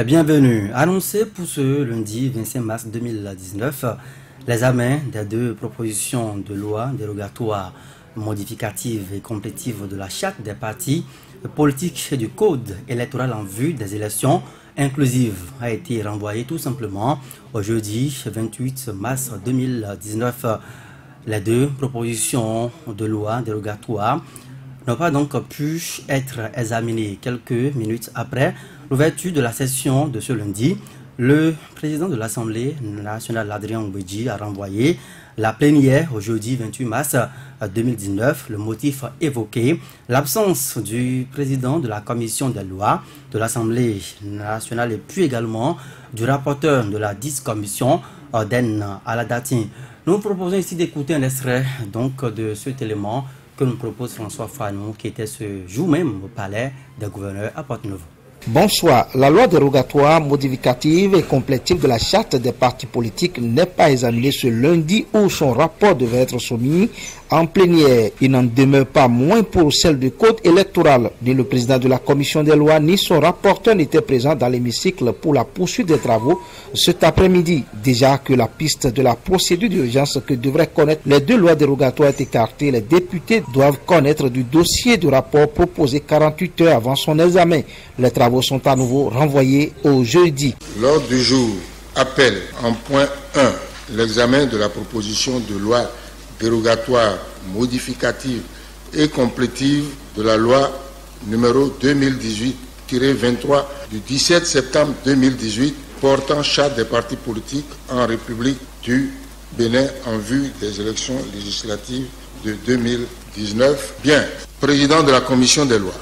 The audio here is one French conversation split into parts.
Bienvenue. Annoncé pour ce lundi 25 mars 2019, l'examen des deux propositions de loi dérogatoires modificatives et complétives de la charte des partis politiques et du code électoral en vue des élections inclusives a été renvoyé tout simplement au jeudi 28 mars 2019. Les deux propositions de loi dérogatoires n'ont pas donc pu être examinées quelques minutes après l'ouverture de la session de ce lundi. Le président de l'Assemblée nationale, Adrien Ngouedji, a renvoyé la plénière au jeudi 28 mars 2019. Le motif évoqué, l'absence du président de la commission des lois de l'Assemblée nationale et puis également du rapporteur de la dite commission, Den Aladatin. Nous proposons ici d'écouter un extrait donc de cet élément que nous propose François Fanon, qui était ce jour même au palais des gouverneurs à Porte-Nouveau. Bonsoir. La loi dérogatoire modificative et complétive de la charte des partis politiques n'est pas examinée ce lundi où son rapport devait être soumis en plénière. Il n'en demeure pas moins pour celle du code électoral. Ni le président de la commission des lois ni son rapporteur n'étaient présents dans l'hémicycle pour la poursuite des travaux cet après-midi. Déjà que la piste de la procédure d'urgence que devraient connaître les deux lois dérogatoires est écartée, les députés doivent connaître du dossier du rapport proposé 48 heures avant son examen. Les travaux sont à nouveau renvoyés au jeudi. L'ordre du jour appelle en point 1 l'examen de la proposition de loi dérogatoire modificative et complétive de la loi numéro 2018-23 du 17 septembre 2018 portant charte des partis politiques en République du Bénin en vue des élections législatives de 2019. Bien, président de la commission des lois,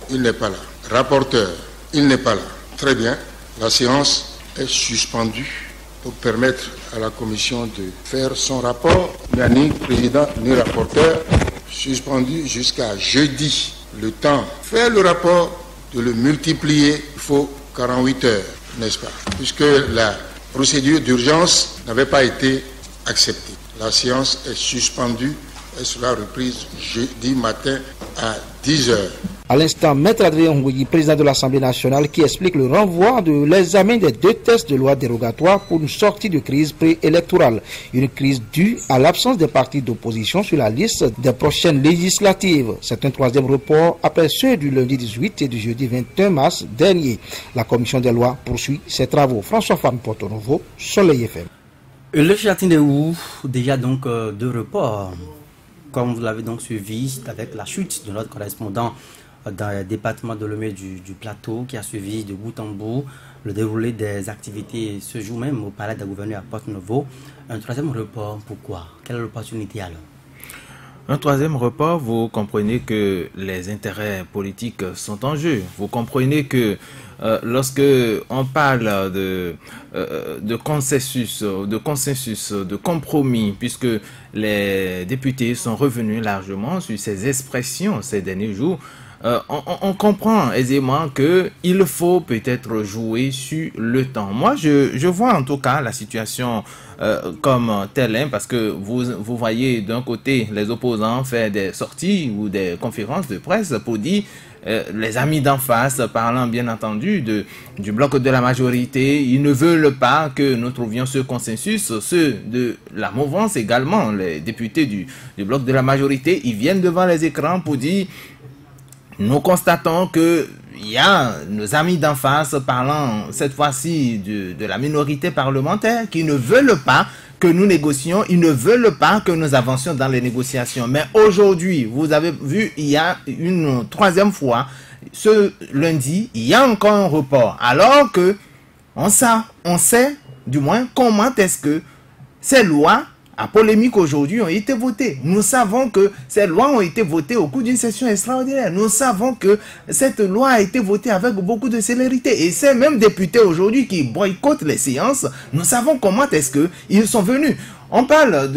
il n'est pas là. Rapporteur, il n'est pas là. Très bien, la séance est suspendue pour permettre à la commission de faire son rapport. Il n'y a ni président ni rapporteur, suspendu jusqu'à jeudi. Le temps de faire le rapport, de le multiplier, il faut 48 heures, n'est-ce pas? Puisque la procédure d'urgence n'avait pas été acceptée. La séance est suspendue et sera reprise jeudi matin à 10 heures. À l'instant, Maître Adrien Ngouedji, président de l'Assemblée nationale, qui explique le renvoi de l'examen des deux textes de loi dérogatoires pour une sortie de crise préélectorale. Une crise due à l'absence des partis d'opposition sur la liste des prochaines législatives. C'est un troisième report après ceux du lundi 18 et du jeudi 21 mars dernier. La commission des lois poursuit ses travaux. François Fan, Porto-Nouveau, Soleil FM. Le Châtillon déjà donc deux reports, comme vous l'avez donc suivi avec la chute de notre correspondant dans le département de Lomé du plateau, qui a suivi de bout en bout le déroulé des activités ce jour même au palais des gouverneurs à Porte-Nouveau. Un troisième report, pourquoi? Quelle est l'opportunité alors? Un troisième report, vous comprenez que les intérêts politiques sont en jeu. Vous comprenez que lorsque on parle de consensus, de compromis, puisque les députés sont revenus largement sur ces expressions ces derniers jours, on comprend aisément qu'il faut peut-être jouer sur le temps. Moi, je vois en tout cas la situation comme telle, parce que vous voyez d'un côté les opposants faire des sorties ou des conférences de presse pour dire les amis d'en face, parlant bien entendu du bloc de la majorité, ils ne veulent pas que nous trouvions ce consensus. Ceux de la mouvance également, les députés du bloc de la majorité, ils viennent devant les écrans pour dire: nous constatons que il y a nos amis d'en face parlant cette fois-ci de la minorité parlementaire qui ne veulent pas que nous négocions, ils ne veulent pas que nous avancions dans les négociations. Mais aujourd'hui, vous avez vu, il y a une troisième fois, ce lundi, il y a encore un report. Alors que on sait du moins comment est-ce que ces lois à polémique aujourd'hui ont été votées. Nous savons que ces lois ont été votées au cours d'une session extraordinaire. Nous savons que cette loi a été votée avec beaucoup de célérité. Et ces mêmes députés aujourd'hui qui boycottent les séances, nous savons comment est-ce qu'ils sont venus. On parle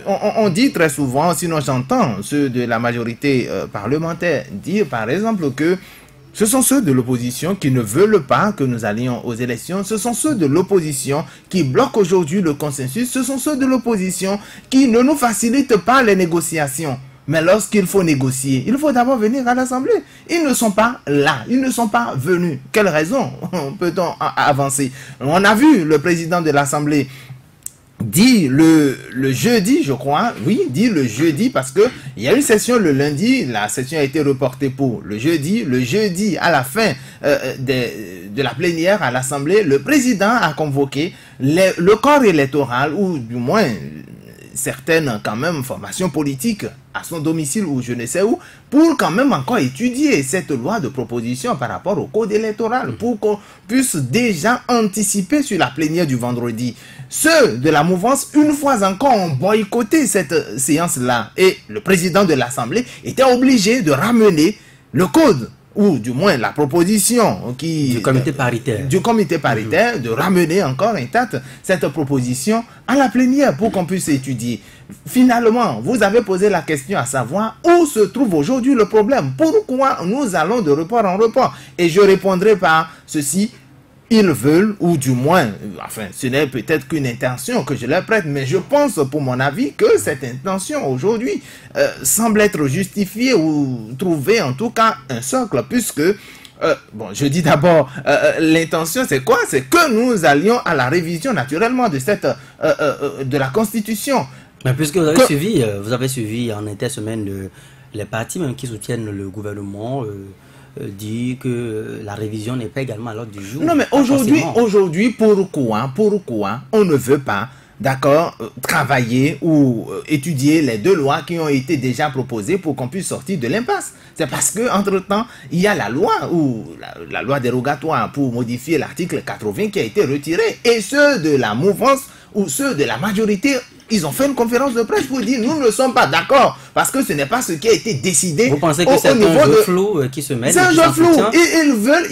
on dit très souvent, sinon j'entends ceux de la majorité parlementaire dire par exemple que ce sont ceux de l'opposition qui ne veulent pas que nous allions aux élections. Ce sont ceux de l'opposition qui bloquent aujourd'hui le consensus. Ce sont ceux de l'opposition qui ne nous facilitent pas les négociations. Mais lorsqu'il faut négocier, il faut d'abord venir à l'Assemblée. Ils ne sont pas là, ils ne sont pas venus. Quelle raison peut-on avancer? On a vu le président de l'Assemblée dit le jeudi, je crois, oui, dit le jeudi, parce que il y a une session le lundi, la session a été reportée pour le jeudi à la fin de la plénière à l'Assemblée, le président a convoqué le corps électoral, ou du moins certaines quand même formations politiques à son domicile ou je ne sais où, pour quand même encore étudier cette loi de proposition par rapport au code électoral, pour qu'on puisse déjà anticiper sur la plénière du vendredi. Ceux de la mouvance, une fois encore, ont boycotté cette séance-là. Et le président de l'Assemblée était obligé de ramener le code, ou du moins la proposition du comité paritaire, de ramener encore intacte cette proposition à la plénière pour qu'on puisse étudier. Finalement, vous avez posé la question à savoir où se trouve aujourd'hui le problème. Pourquoi nous allons de report en report? Et je répondrai par ceci. Ils veulent, ou du moins, enfin, ce n'est peut-être qu'une intention que je leur prête, mais je pense, pour mon avis, que cette intention aujourd'hui semble être justifiée ou trouver en tout cas un socle, puisque, bon, je dis d'abord, l'intention c'est quoi? C'est que nous allions à la révision naturellement de de la Constitution. Mais puisque vous avez suivi en intersemaine les partis même qui soutiennent le gouvernement, dit que la révision n'est pas également à l'ordre du jour. Non, mais aujourd'hui, pourquoi on ne veut pas, d'accord, travailler ou étudier les deux lois qui ont été déjà proposées pour qu'on puisse sortir de l'impasse? C'est parce que entre-temps, il y a la loi, ou la loi dérogatoire pour modifier l'article 80 qui a été retiré, et ceux de la mouvance ou ceux de la majorité, ils ont fait une conférence de presse pour dire nous ne sommes pas d'accord parce que ce n'est pas ce qui a été décidé. Vous pensez que c'est un jeu flou qui se met? C'est un jeu flou.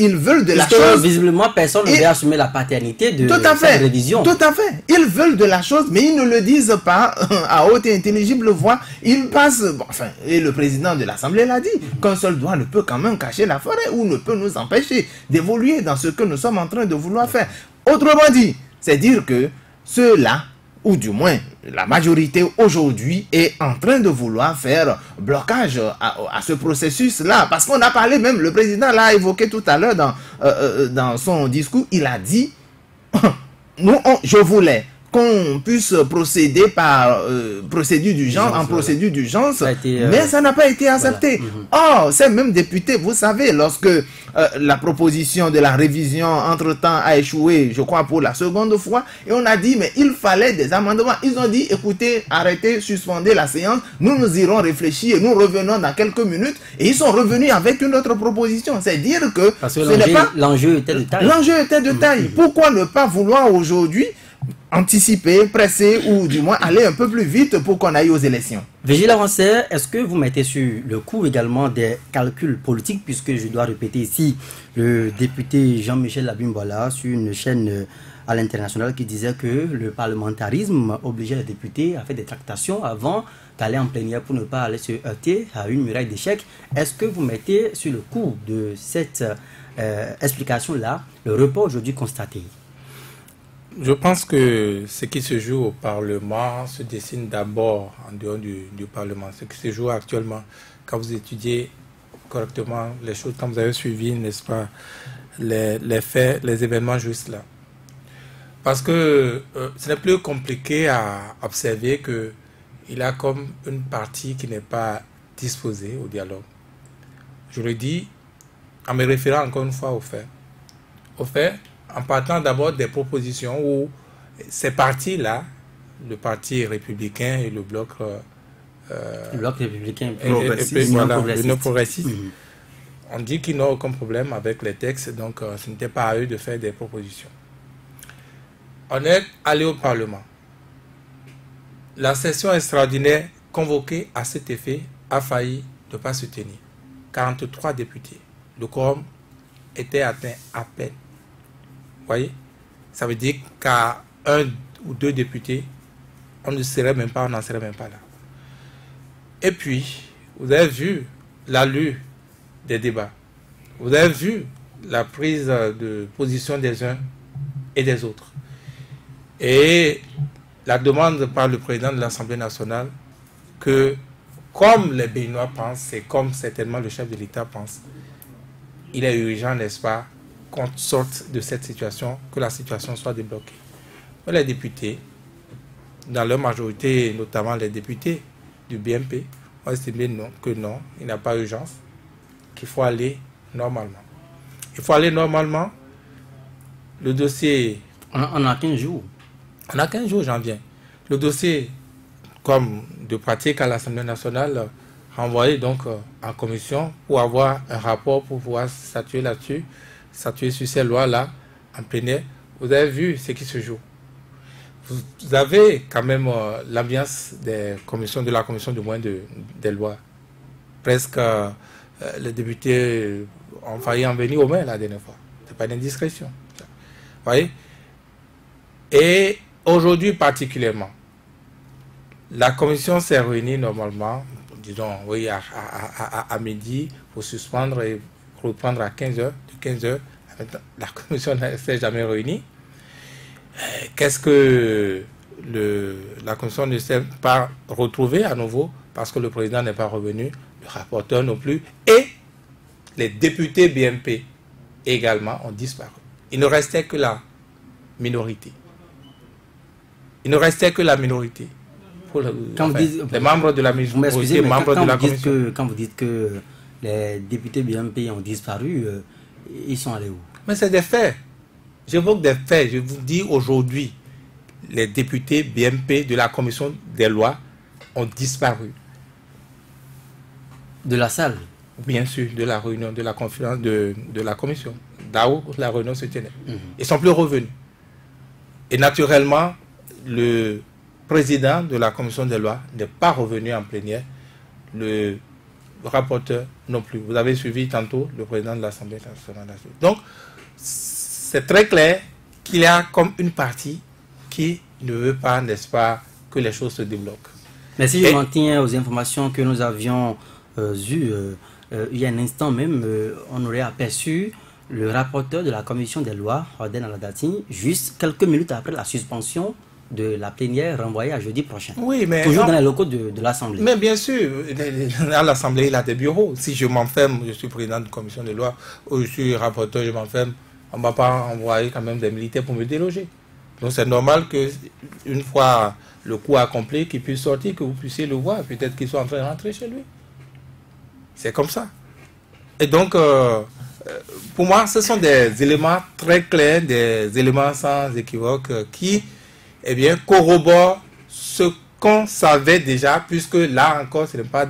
Ils veulent de la chose. Visiblement, personne ne veut assumer la paternité de cette révision. Tout à fait. Ils veulent de la chose, mais ils ne le disent pas à haute et intelligible voix. Ils passent. Bon, enfin, et le président de l'Assemblée l'a dit, qu'un seul doigt ne peut quand même cacher la forêt ou ne peut nous empêcher d'évoluer dans ce que nous sommes en train de vouloir faire. Autrement dit, c'est dire que ceux-là, ou du moins la majorité aujourd'hui, est en train de vouloir faire blocage à ce processus-là. Parce qu'on a parlé, même le président l'a évoqué tout à l'heure dans son discours, il a dit, je voulais qu'on puisse procéder par procédure d'urgence, mais ça n'a pas été accepté. Voilà. Or, ces mêmes députés, vous savez, lorsque la proposition de la révision entre-temps a échoué, je crois pour la seconde fois, et on a dit, mais il fallait des amendements. Ils ont dit, écoutez, arrêtez, suspendez la séance, nous irons réfléchir, et nous revenons dans quelques minutes, et ils sont revenus avec une autre proposition. C'est dire que, l'enjeu était de taille. L'enjeu était de taille. Pourquoi ne pas vouloir aujourd'hui anticiper, presser ou du moins aller un peu plus vite pour qu'on aille aux élections? Vigile Avanceur, est-ce que vous mettez sur le coup également des calculs politiques, puisque je dois répéter ici le député Jean-Michel Labimbola sur une chaîne à l'international qui disait que le parlementarisme obligeait les députés à faire des tractations avant d'aller en plénière pour ne pas aller se heurter à une muraille d'échecs. Est-ce que vous mettez sur le coup de cette explication-là le report aujourd'hui constaté? Je pense que ce qui se joue au Parlement se dessine d'abord en dehors du Parlement. Ce qui se joue actuellement, quand vous étudiez correctement les choses, quand vous avez suivi, n'est-ce pas, les faits, les événements juste là. Parce que ce n'est plus compliqué à observer qu'il y a comme une partie qui n'est pas disposée au dialogue. Je le dis en me référant encore une fois aux faits. Aux faits, en partant d'abord des propositions où ces partis-là, le Parti républicain et le Bloc républicain progressiste, on dit qu'ils n'ont aucun problème avec les textes, donc ce n'était pas à eux de faire des propositions. On est allé au Parlement. La session extraordinaire convoquée à cet effet a failli ne pas se tenir. 43 députés. Le quorum était atteint à peine. Vous voyez, ça veut dire qu'à un ou deux députés, on n'en serait même pas là. Et puis, vous avez vu l'allure des débats. Vous avez vu la prise de position des uns et des autres. Et la demande par le président de l'Assemblée nationale comme les Béninois pensent, et comme certainement le chef de l'État pense, il est urgent, n'est-ce pas, qu'on sorte de cette situation, que la situation soit débloquée. Mais les députés, dans leur majorité, notamment les députés du BMP, ont estimé que non, il n'y a pas urgence, qu'il faut aller normalement. Il faut aller normalement. Le dossier... On a 15 jours. On a 15 jours, j'en viens. Le dossier, comme de pratique à l'Assemblée nationale, renvoyé donc en commission pour avoir un rapport pour pouvoir statuer là-dessus, statuer sur ces lois-là en plénière. Vous avez vu ce qui se joue. Vous avez quand même l'ambiance des commissions, de la commission de moins des lois. Presque les députés ont failli en venir aux mains la dernière fois. Ce n'est pas une indiscrétion. Vous voyez? Et aujourd'hui particulièrement, la commission s'est réunie normalement, disons, oui, à midi, pour suspendre et reprendre à 15h. De 15h, la commission ne s'est jamais réunie. Qu'est-ce que la commission ne s'est pas retrouvée à nouveau parce que le président n'est pas revenu, le rapporteur non plus, et les députés BMP également ont disparu. Il ne restait que la minorité. Il ne restait que la minorité. Pour les membres de la minorité, membres de la commission. Quand vous dites que les députés BMP ont disparu, ils sont allés où? Mais c'est des faits. J'évoque des faits. Je vous dis aujourd'hui, les députés BMP de la commission des lois ont disparu. De la salle? Bien sûr, de la réunion, de la conférence de la commission. Là où la réunion se tenait. Ils ne sont plus revenus. Et naturellement, le président de la commission des lois n'est pas revenu en plénière. Le rapporteur non plus. Vous avez suivi tantôt le président de l'Assemblée nationale. Donc, c'est très clair qu'il y a comme une partie qui ne veut pas, n'est-ce pas, que les choses se débloquent. Mais si je m'en tiens aux informations que nous avions eues il y a un instant même, on aurait aperçu le rapporteur de la commission des lois, Orden Aladati, juste quelques minutes après la suspension de la plénière renvoyée à jeudi prochain. Oui, mais toujours dans les locaux de l'Assemblée. Mais bien sûr, à l'Assemblée, il a des bureaux. Si je m'enferme, je suis président de la commission des lois, ou je suis rapporteur, je m'enferme, on ne va pas envoyer quand même des militaires pour me déloger. Donc c'est normal qu'une fois le coup accompli, qu'il puisse sortir, que vous puissiez le voir. Peut-être qu'il soit en train de rentrer chez lui. C'est comme ça. Et donc, pour moi, ce sont des éléments très clairs, des éléments sans équivoque qui, eh bien, corroborent ce qu'on savait déjà, puisque là encore, ce n'est pas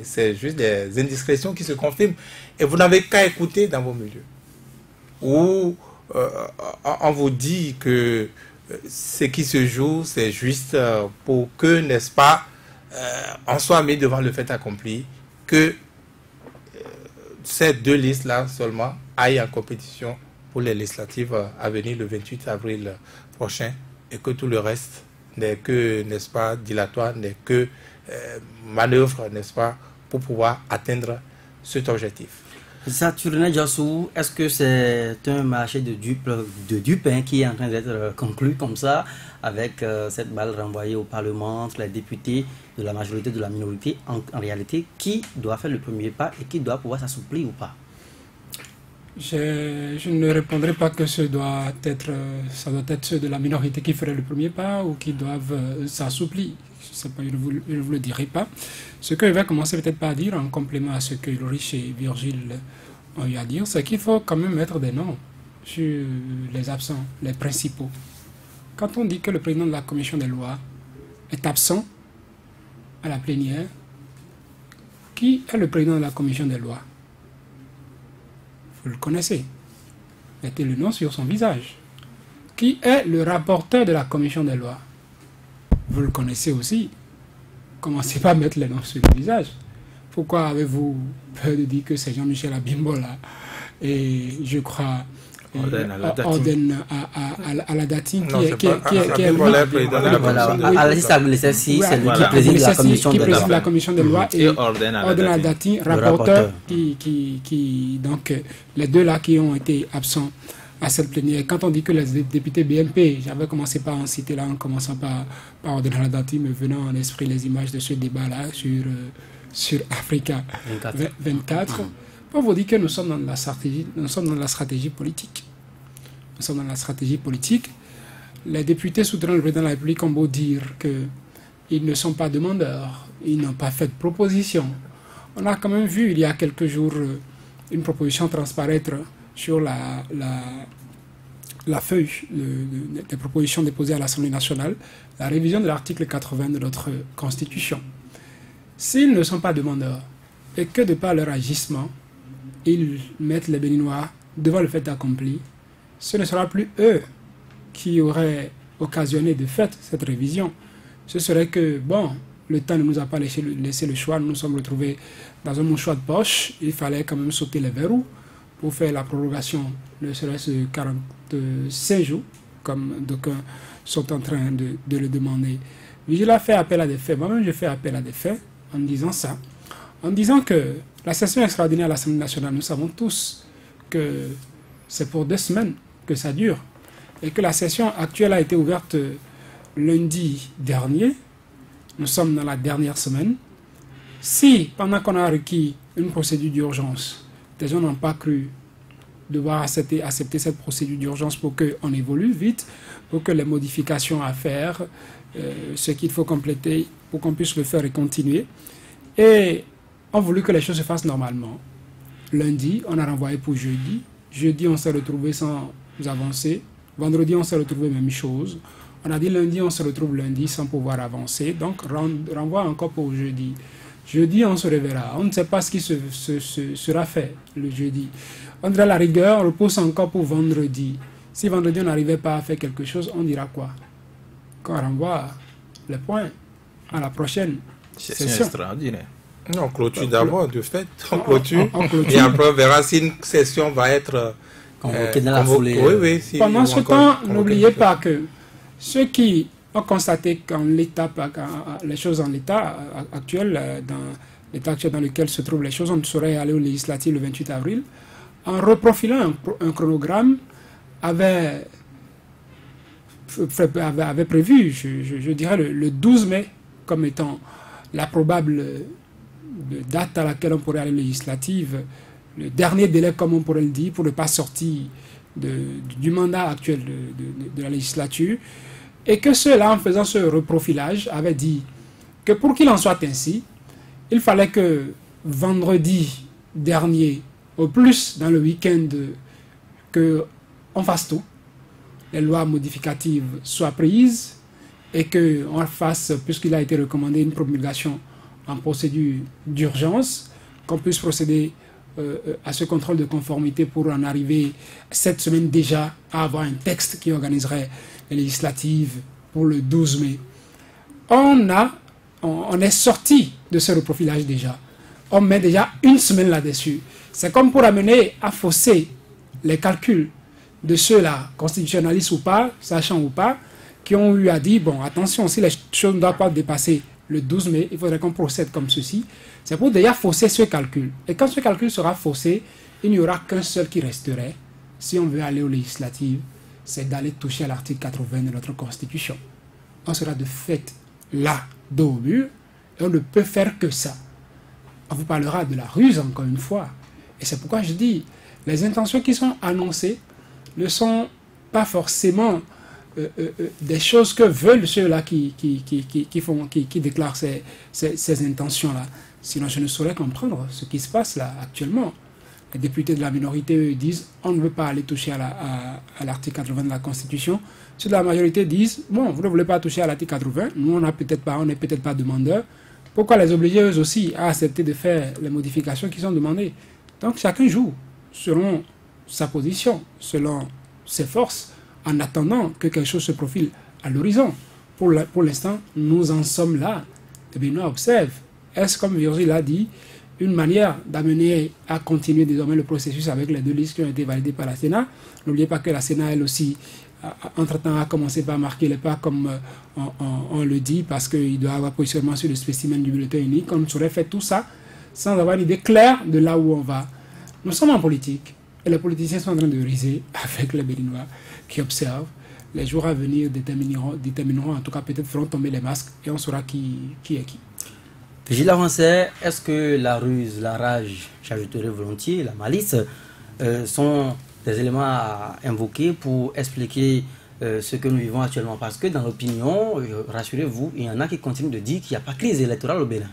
c'est juste des indiscrétions qui se confirment. Et vous n'avez qu'à écouter dans vos milieux, où on vous dit que ce qui se joue, c'est juste pour que, n'est-ce pas, on soit mis devant le fait accompli, que ces deux listes-là seulement aillent en compétition pour les législatives à venir le 28 avril prochain, et que tout le reste n'est que, n'est-ce pas, dilatoire, n'est que manœuvre, n'est-ce pas, pour pouvoir atteindre cet objectif. Saturnin Diassou, est-ce que c'est un marché de dupes qui est en train d'être conclu comme ça, avec cette balle renvoyée au Parlement entre les députés de la majorité de la minorité, en réalité, qui doit faire le premier pas et qui doit pouvoir s'assouplir ou pas? Je ne répondrai pas que ça doit être ceux de la minorité qui feraient le premier pas ou qui doivent s'assouplir. Je sais pas, je ne vous le dirai pas. Ce que je vais commencer peut-être par dire, en complément à ce que Ulrich et Virgile ont eu à dire, c'est qu'il faut quand même mettre des noms sur les absents, les principaux. Quand on dit que le président de la commission des lois est absent à la plénière, qui est le président de la commission des lois? Vous le connaissez. Mettez le nom sur son visage. Qui est le rapporteur de la commission des lois? Vous le connaissez aussi. Commencez pas à mettre les noms sur le visage. Pourquoi avez-vous peur de dire que c'est Jean-Michel Abimbola et je crois Orden Aladati qui est la commission des lois et Orden Aladati, rapporteur, qui donc les deux là qui ont été absents à cette plénière. Quand on dit que les députés BNP, j'avais commencé par en citer là, en commençant par ordonner la date, me venant en esprit les images de ce débat-là sur Africa 24. Pour vous dire que nous sommes dans la stratégie politique. Nous sommes dans la stratégie politique. Les députés soutenant le président de la République ont beau dire qu'ils ne sont pas demandeurs, ils n'ont pas fait de proposition. On a quand même vu il y a quelques jours une proposition transparaître sur la feuille des propositions déposées à l'Assemblée nationale, la révision de l'article 80 de notre Constitution. S'ils ne sont pas demandeurs et que de par leur agissement, ils mettent les Béninois devant le fait accompli, ce ne sera plus eux qui auraient occasionné de fait cette révision. Ce serait que, bon, le temps ne nous a pas laissé le choix, nous nous sommes retrouvés dans un mouchoir de poche, il fallait quand même sauter les verrous pour faire la prorogation, ne serait-ce 45 jours, comme d'aucuns sont en train de le demander. Vigila fait appel à des faits, moi-même je fais appel à des faits en disant ça, en disant que la session extraordinaire à l'Assemblée nationale, nous savons tous que c'est pour 2 semaines que ça dure, et que la session actuelle a été ouverte lundi dernier. Nous sommes dans la dernière semaine. Si, pendant qu'on a requis une procédure d'urgence, des gens n'ont pas cru devoir accepter cette procédure d'urgence pour qu'on évolue vite, pour que les modifications à faire, ce qu'il faut compléter, pour qu'on puisse le faire et continuer, et ont voulu que les choses se fassent normalement. Lundi, on a renvoyé pour jeudi. Jeudi, on s'est retrouvé sans avancer. Vendredi, on s'est retrouvé même chose. On a dit lundi, on se retrouve lundi sans pouvoir avancer. Donc, renvoi encore pour jeudi. Jeudi, on se reverra. On ne sait pas ce qui sera fait le jeudi. On dirait la rigueur, on repousse encore pour vendredi. Si vendredi, on n'arrivait pas à faire quelque chose, on dira quoi? Qu'on renvoie les points à la prochaine session. Extraordinaire. On clôture d'abord, de fait. On clôture. Et après, on verra si une session va être convoquée dans la foulée. Oui, si pendant ce temps, n'oubliez pas que ceux qui ont constaté qu'en l'état, les choses en l'état actuel, dans l'état actuel dans lequel se trouvent les choses, on saurait aller aux législatives le 28 avril, en reprofilant un chronogramme, avait prévu, je dirais, le 12 mai comme étant la probable date à laquelle on pourrait aller aux législatives, le dernier délai, comme on pourrait le dire, pour ne pas sortir du mandat actuel de la législature, et que ceux-là, en faisant ce reprofilage, avaient dit que pour qu'il en soit ainsi, il fallait que vendredi dernier, au plus dans le week-end, qu'on fasse tout, les lois modificatives soient prises, et qu'on fasse, puisqu'il a été recommandé une promulgation en procédure d'urgence, qu'on puisse procéder à ce contrôle de conformité pour en arriver cette semaine déjà à avoir un texte qui organiserait les législatives pour le 12 mai. On est sorti de ce reprofilage déjà. On met déjà 1 semaine là-dessus. C'est comme pour amener à fausser les calculs de ceux-là, constitutionnalistes ou pas, sachant ou pas, qui ont eu à dire, bon, attention, si les choses ne doivent pas dépasser le 12 mai, il faudrait qu'on procède comme ceci. C'est pour déjà fausser ce calcul. Et quand ce calcul sera faussé, il n'y aura qu'un seul qui resterait, si on veut aller aux législatives, c'est d'aller toucher à l'article 80 de notre Constitution. On sera de fait là, dos au mur, et on ne peut faire que ça. On vous parlera de la ruse, encore une fois. Et c'est pourquoi je dis, les intentions qui sont annoncées ne sont pas forcément des choses que veulent ceux-là qui déclarent ces intentions-là. Sinon, je ne saurais comprendre ce qui se passe là actuellement. Les députés de la minorité, eux, disent on ne veut pas aller toucher à l'article 80 de la Constitution. Ceux de la majorité disent bon, vous ne voulez pas toucher à l'article 80, nous on n'est peut-être pas demandeurs. Pourquoi les obliger eux aussi à accepter de faire les modifications qui sont demandées? Donc chacun joue selon sa position, selon ses forces, en attendant que quelque chose se profile à l'horizon. Pour l'instant, nous en sommes là. Et bien, nous observons. Est-ce, comme Virgile l'a dit, une manière d'amener à continuer désormais le processus avec les 2 listes qui ont été validées par la Sénat? N'oubliez pas que la Sénat, elle aussi, entre-temps, a commencé par marquer les pas, comme on le dit, parce qu'il doit avoir positionnement sur le spécimen du bulletin unique. On saurait faire tout ça sans avoir une idée claire de là où on va. Nous sommes en politique. Et les politiciens sont en train de riser avec les Béninois qui observent. Les jours à venir détermineront, en tout cas peut-être feront tomber les masques et on saura qui est qui. Gilles Avancet, est-ce que la ruse, la rage, j'ajouterais volontiers, la malice, sont des éléments à invoquer pour expliquer ce que nous vivons actuellement? Parce que dans l'opinion, rassurez-vous, il y en a qui continuent de dire qu'il n'y a pas de crise électorale au Bénin.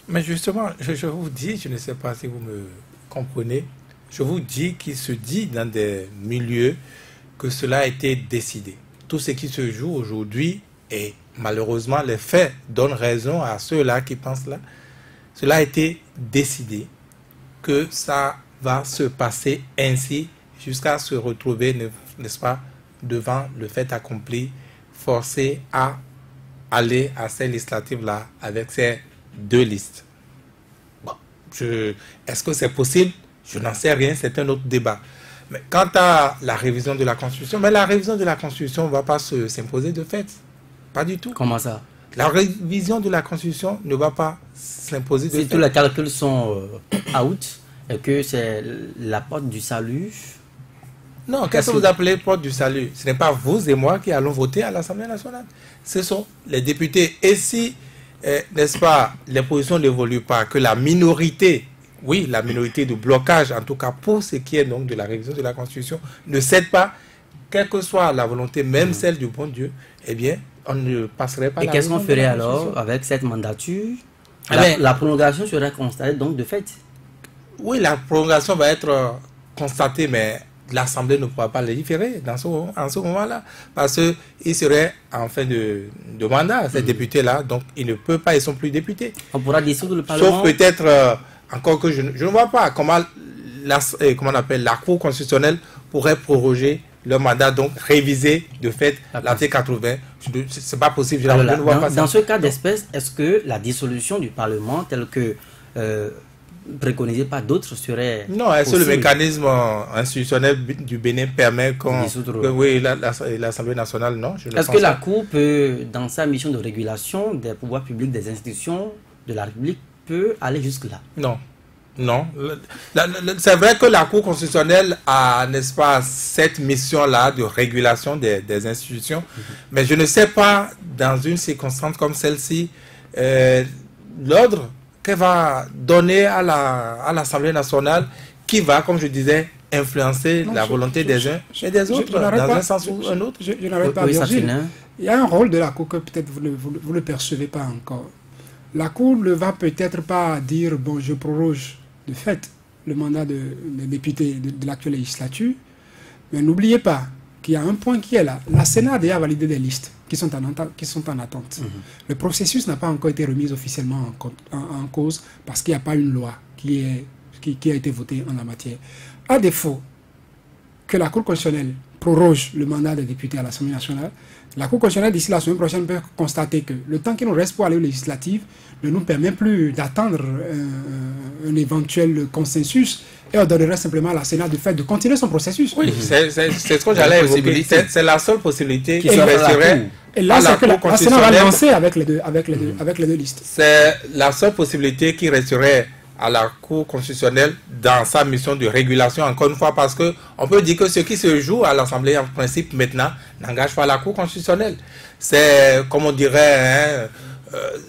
Mais justement, je vous dis, je ne sais pas si vous me comprenez, je vous dis qu'il se dit dans des milieux que cela a été décidé. Tout ce qui se joue aujourd'hui, et malheureusement les faits donnent raison à ceux-là qui pensent là, cela a été décidé que ça va se passer ainsi jusqu'à se retrouver, n'est-ce pas, devant le fait accompli, forcé à aller à ces législatives-là avec ces 2 listes. Bon, est-ce que c'est possible? Je n'en sais rien, c'est un autre débat. Mais quant à la révision de la Constitution, mais la révision de la Constitution ne va pas s'imposer de fait. Pas du tout. Comment ça? La révision de la Constitution ne va pas s'imposer de fait. Si tous les calculs sont out et que c'est la porte du salut. Non, qu'est-ce que vous appelez porte du salut? Ce n'est pas vous et moi qui allons voter à l'Assemblée nationale. Ce sont les députés. Et si, n'est-ce pas, les positions n'évoluent pas, que la minorité, oui, la minorité de blocage, en tout cas pour ce qui est donc de la révision de la Constitution, ne cède pas, quelle que soit la volonté, même celle du bon Dieu, eh bien, on ne passerait pas. Et qu'est-ce qu'on ferait alors avec cette mandature? La prolongation serait constatée donc de fait. Oui, la prolongation va être constatée, mais l'Assemblée ne pourra pas légiférer en ce moment-là, parce qu'ils seraient en fin de mandat, ces députés-là, donc ils ne peuvent pas, ils ne sont plus députés. On pourra dissoudre le Parlement. Sauf peut-être, encore que je ne vois pas comment on appelle, la Cour constitutionnelle pourrait proroger leur mandat, donc réviser de fait l'article 80. C'est pas possible, je ne vois pas ça. Dans ce cas d'espèce, est-ce que la dissolution du Parlement, telle que préconisée par d'autres, serait non, est-ce que le mécanisme institutionnel du Bénin permet oui, l'Assemblée nationale, non. Est-ce que la Cour peut, dans sa mission de régulation des pouvoirs publics des institutions de la République, peut aller jusque-là? Non. Non. C'est vrai que la Cour constitutionnelle a, n'est-ce pas, cette mission-là de régulation des institutions, mais je ne sais pas, dans une circonstance comme celle-ci, l'ordre qu'elle va donner à l'Assemblée nationale, qui va, comme je disais, influencer la volonté des uns et des autres, dans un sens ou un autre. Je n'arrête pas à dire, il y a un rôle de la Cour que peut-être vous ne le percevez pas encore. La Cour ne va peut-être pas dire, bon, je proroge de fait le mandat des députés de l'actuelle législature, mais n'oubliez pas qu'il y a un point qui est là. La Sénat a déjà validé des listes qui sont en attente. Le processus n'a pas encore été remis officiellement en cause parce qu'il n'y a pas une loi qui a été votée en la matière. À défaut que la Cour constitutionnelle proroge le mandat des députés à l'Assemblée nationale, la Cour constitutionnelle d'ici la semaine prochaine peut constater que le temps qui nous reste pour aller aux législatives ne nous permet plus d'attendre un éventuel consensus et on donnerait simplement à la Sénat du fait de continuer son processus. Oui, c'est ce que j'allais évoquer. C'est la seule possibilité qui resterait. Et là, c'est que la Sénat va lancer avec les deux listes. C'est la seule possibilité qui resterait à la Cour constitutionnelle dans sa mission de régulation, encore une fois, parce qu'on peut dire que ce qui se joue à l'Assemblée, en principe, maintenant, n'engage pas la Cour constitutionnelle. C'est, comme on dirait,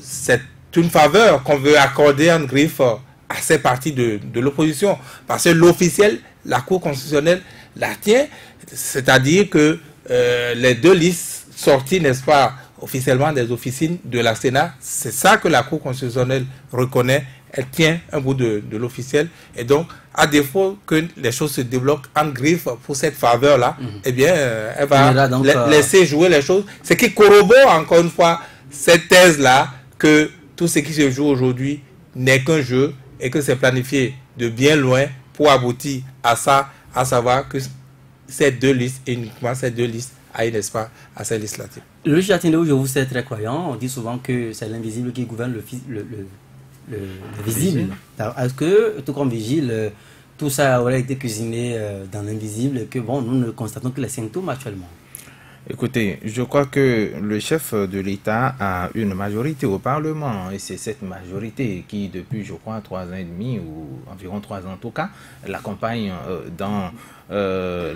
c'est une faveur qu'on veut accorder en griffe à ces partis de l'opposition. Parce que l'officiel, la Cour constitutionnelle, la tient, c'est-à-dire que les 2 listes sorties, n'est-ce pas, officiellement des officines de la Sénat, c'est ça que la Cour constitutionnelle reconnaît. Elle tient un bout de l'officiel. Et donc, à défaut que les choses se débloquent en griffe pour cette faveur-là, eh bien, elle va donc, laisser jouer les choses. Ce qui corrobore, encore une fois, cette thèse-là, que tout ce qui se joue aujourd'hui n'est qu'un jeu et que c'est planifié de bien loin pour aboutir à ça, à savoir que ces 2 listes, et uniquement ces 2 listes, aillent, n'est-ce pas, à ces législatives. Le Châtillon, je vous sais très croyant, on dit souvent que c'est l'invisible qui gouverne le visible. Est-ce que, tout comme Vigile, tout ça aurait été cuisiné dans l'invisible et que, bon, nous ne constatons que les symptômes actuellement? Écoutez, je crois que le chef de l'État a une majorité au Parlement et c'est cette majorité qui, depuis, je crois, 3 ans et demi ou environ 3 ans en tout cas, l'accompagne dans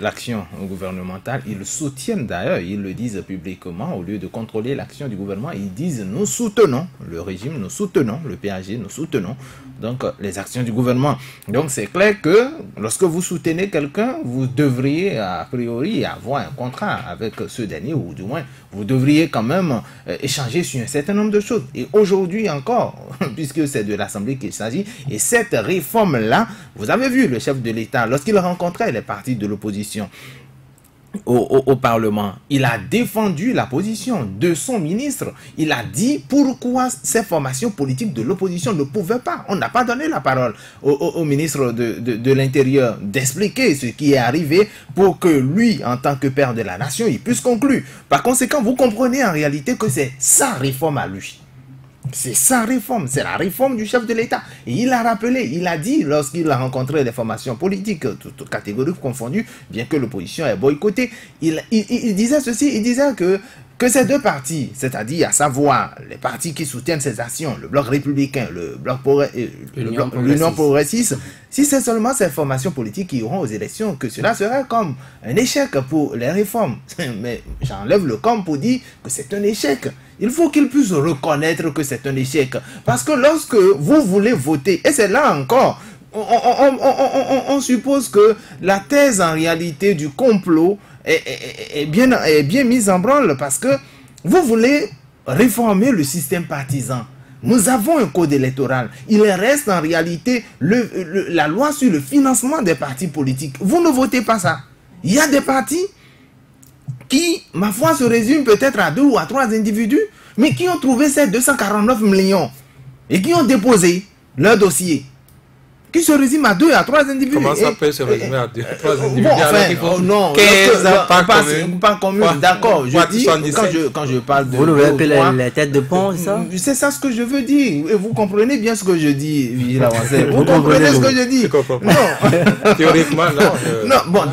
l'action gouvernementale. Ils le soutiennent d'ailleurs, ils le disent publiquement, au lieu de contrôler l'action du gouvernement, ils disent nous soutenons le régime, nous soutenons le PAG, nous soutenons donc les actions du gouvernement. Donc c'est clair que lorsque vous soutenez quelqu'un, vous devriez a priori avoir un contrat avec ce dernier, ou du moins vous devriez quand même échanger sur un certain nombre de choses. Et aujourd'hui encore, puisque c'est de l'Assemblée qu'il s'agit, et cette réforme-là, vous avez vu le chef de l'État, lorsqu'il rencontrait les partis de l'opposition au Parlement, il a défendu la position de son ministre. Il a dit pourquoi ces formations politiques de l'opposition ne pouvaient pas. On n'a pas donné la parole au ministre de l'Intérieur d'expliquer ce qui est arrivé pour que lui, en tant que père de la nation, il puisse conclure. Par conséquent, vous comprenez en réalité que c'est sa réforme à lui. C'est sa réforme, c'est la réforme du chef de l'État. Et il a rappelé, il a dit, lorsqu'il a rencontré les formations politiques, toutes catégories confondues, bien que l'opposition ait boycotté, il disait ceci, il disait que ces deux partis, c'est-à-dire à savoir les partis qui soutiennent ces actions, le bloc républicain, l'Union progressiste, si c'est seulement ces formations politiques qui iront aux élections, que cela serait comme un échec pour les réformes. Mais j'enlève le comme pour dire que c'est un échec. Il faut qu'ils puissent reconnaître que c'est un échec. Parce que lorsque vous voulez voter, et c'est là encore, on suppose que la thèse en réalité du complot est bien mise en branle, parce que vous voulez réformer le système partisan. Nous avons un code électoral. Il reste en réalité la loi sur le financement des partis politiques. Vous ne votez pas ça. Il y a des partis qui, ma foi, se résument peut-être à 2 ou à 3 individus, mais qui ont trouvé ces 249 millions et qui ont déposé leur dossier, qui se résume à 2 à 3 individus. Comment ça peut se résumer à 2 à 3 individus? Bon, enfin, non, 15 pas communes, d'accord. Je dis, quand je parle de... Vous nous appelez les têtes de pont, c'est ça? C'est ça ce que je veux dire. Et vous comprenez bien ce que je dis, Vigile Avancé. Vous comprenez ce que je dis? Non. Théoriquement, non. Non, bon,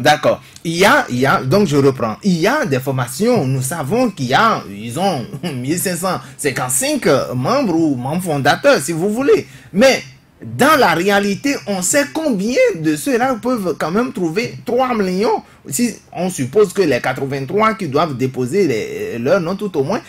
d'accord. Il y a, donc je reprends, il y a des formations, nous savons ils ont 1555 membres ou membres fondateurs, si vous voulez. Mais dans la réalité, on sait combien de ceux-là peuvent quand même trouver 3 millions. Si on suppose que les 83 qui doivent déposer leur nom tout au moins,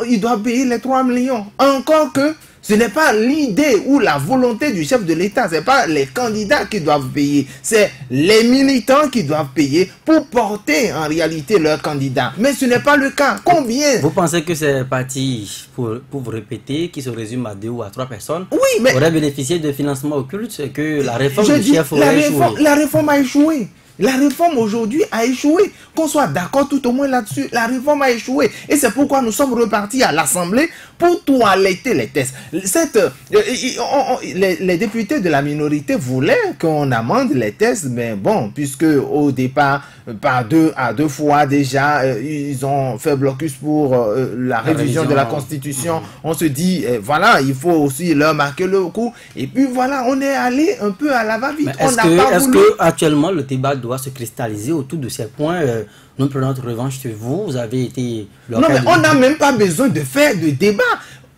ils doivent payer les 3 millions. Encore que ce n'est pas l'idée ou la volonté du chef de l'État, ce n'est pas les candidats qui doivent payer, c'est les militants qui doivent payer pour porter en réalité leur candidat. Mais ce n'est pas le cas. Combien? Vous pensez que ces partis, pour vous répéter, qui se résument à 2 ou à 3 personnes, oui, mais auraient bénéficié de financement occulte et que la réforme du chef aurait échoué? La réforme a échoué. La réforme aujourd'hui a échoué. Qu'on soit d'accord tout au moins là-dessus, la réforme a échoué. Et c'est pourquoi nous sommes repartis à l'Assemblée pour toiletter les tests. Les députés de la minorité voulaient qu'on amende les tests, mais bon, puisque au départ, par 2 fois déjà, ils ont fait blocus pour la révision de la Constitution. On se dit, voilà, il faut aussi leur marquer le coup. Et puis voilà, on est allé un peu à la va-vite. Est-ce que actuellement le débat doit se cristalliser autour de ces points? Nous prenons notre revanche sur vous. Vous avez été... Non, mais on n'a même pas besoin de faire de débat.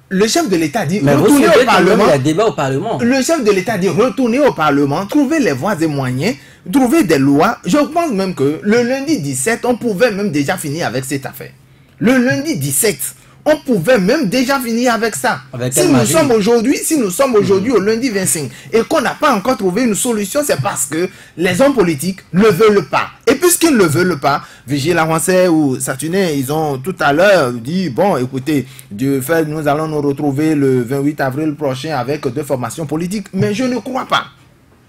Le chef de l'État dit retournez au Parlement. Il y a débat au Parlement. Le chef de l'État dit retournez au Parlement, trouvez les voies et moyens, trouvez des lois. Je pense même que le lundi 17, on pouvait même déjà finir avec cette affaire. Le lundi 17, on pouvait même déjà finir avec ça. Si nous sommes aujourd'hui au lundi 25 et qu'on n'a pas encore trouvé une solution, c'est parce que les hommes politiques ne veulent pas. Et puisqu'ils ne veulent pas, Vigile Avancé ou Saturnin, ils ont tout à l'heure dit, bon, écoutez, nous allons nous retrouver le 28 avril prochain avec 2 formations politiques. Mais je ne crois pas.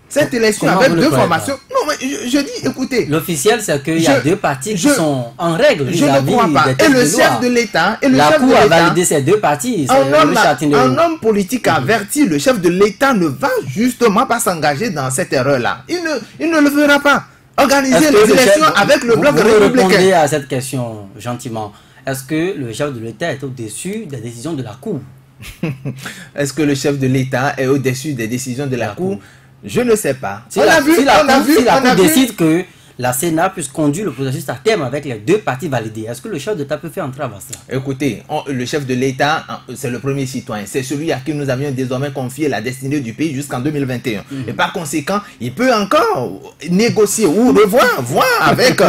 Cette élection avec 2 formations... Non, mais je dis, écoutez... L'officiel, c'est qu'il y a 2 partis qui sont en règle. Je ne crois pas. Et le chef de l'État... La Cour a validé ces 2 partis. Un homme politique averti, le chef de l'État ne va justement pas s'engager dans cette erreur-là. Il ne le fera pas. Organiser les élections avec le bloc républicain. Vous répondez à cette question gentiment. Est-ce que le chef de l'État est au-dessus des décisions de la Cour? Est-ce que le chef de l'État est au-dessus des décisions de la Cour? Je ne sais pas. Si la Cour décide que la Sénat puisse conduire le processus à terme avec les 2 parties validées. Est-ce que le chef d'État peut faire entrave à ça? Écoutez, le chef de l'État, c'est le premier citoyen. C'est celui à qui nous avions désormais confié la destinée du pays jusqu'en 2021. Et par conséquent, il peut encore négocier ou voir avec,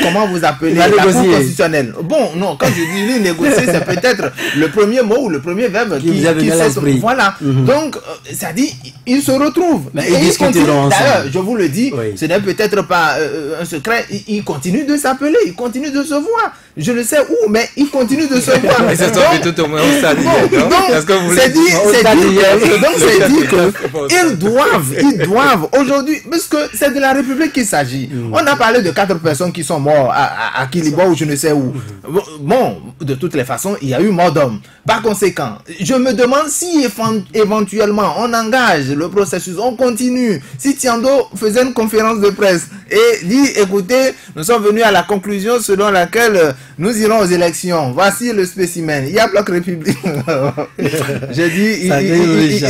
comment vous appelez, la Cour constitutionnelle. Bon, non, quand je dis négocier, c'est peut-être le premier mot ou le premier verbe qui l'esprit. Voilà. Donc, ça dit, ils se retrouvent. Mais d'ailleurs, je vous le dis, ce n'est peut-être pas un secret, ils continuent de s'appeler, ils continuent de se voir. Je ne sais où, mais ils continuent de se voir. Mais c'est tout au moins au stade. C'est dit qu'ils doivent aujourd'hui, parce que c'est de la République qu'il s'agit. On a parlé de 4 personnes qui sont mortes à Kilibo ou je ne sais où. Bon, de toutes les façons, il y a eu mort d'homme. Par conséquent, je me demande si éventuellement on engage le processus, on continue. Si Tiando faisait une conférence de presse et dit, écoutez, nous sommes venus à la conclusion selon laquelle nous irons aux élections. Voici le spécimen. Il y a bloc républicain. Je dis,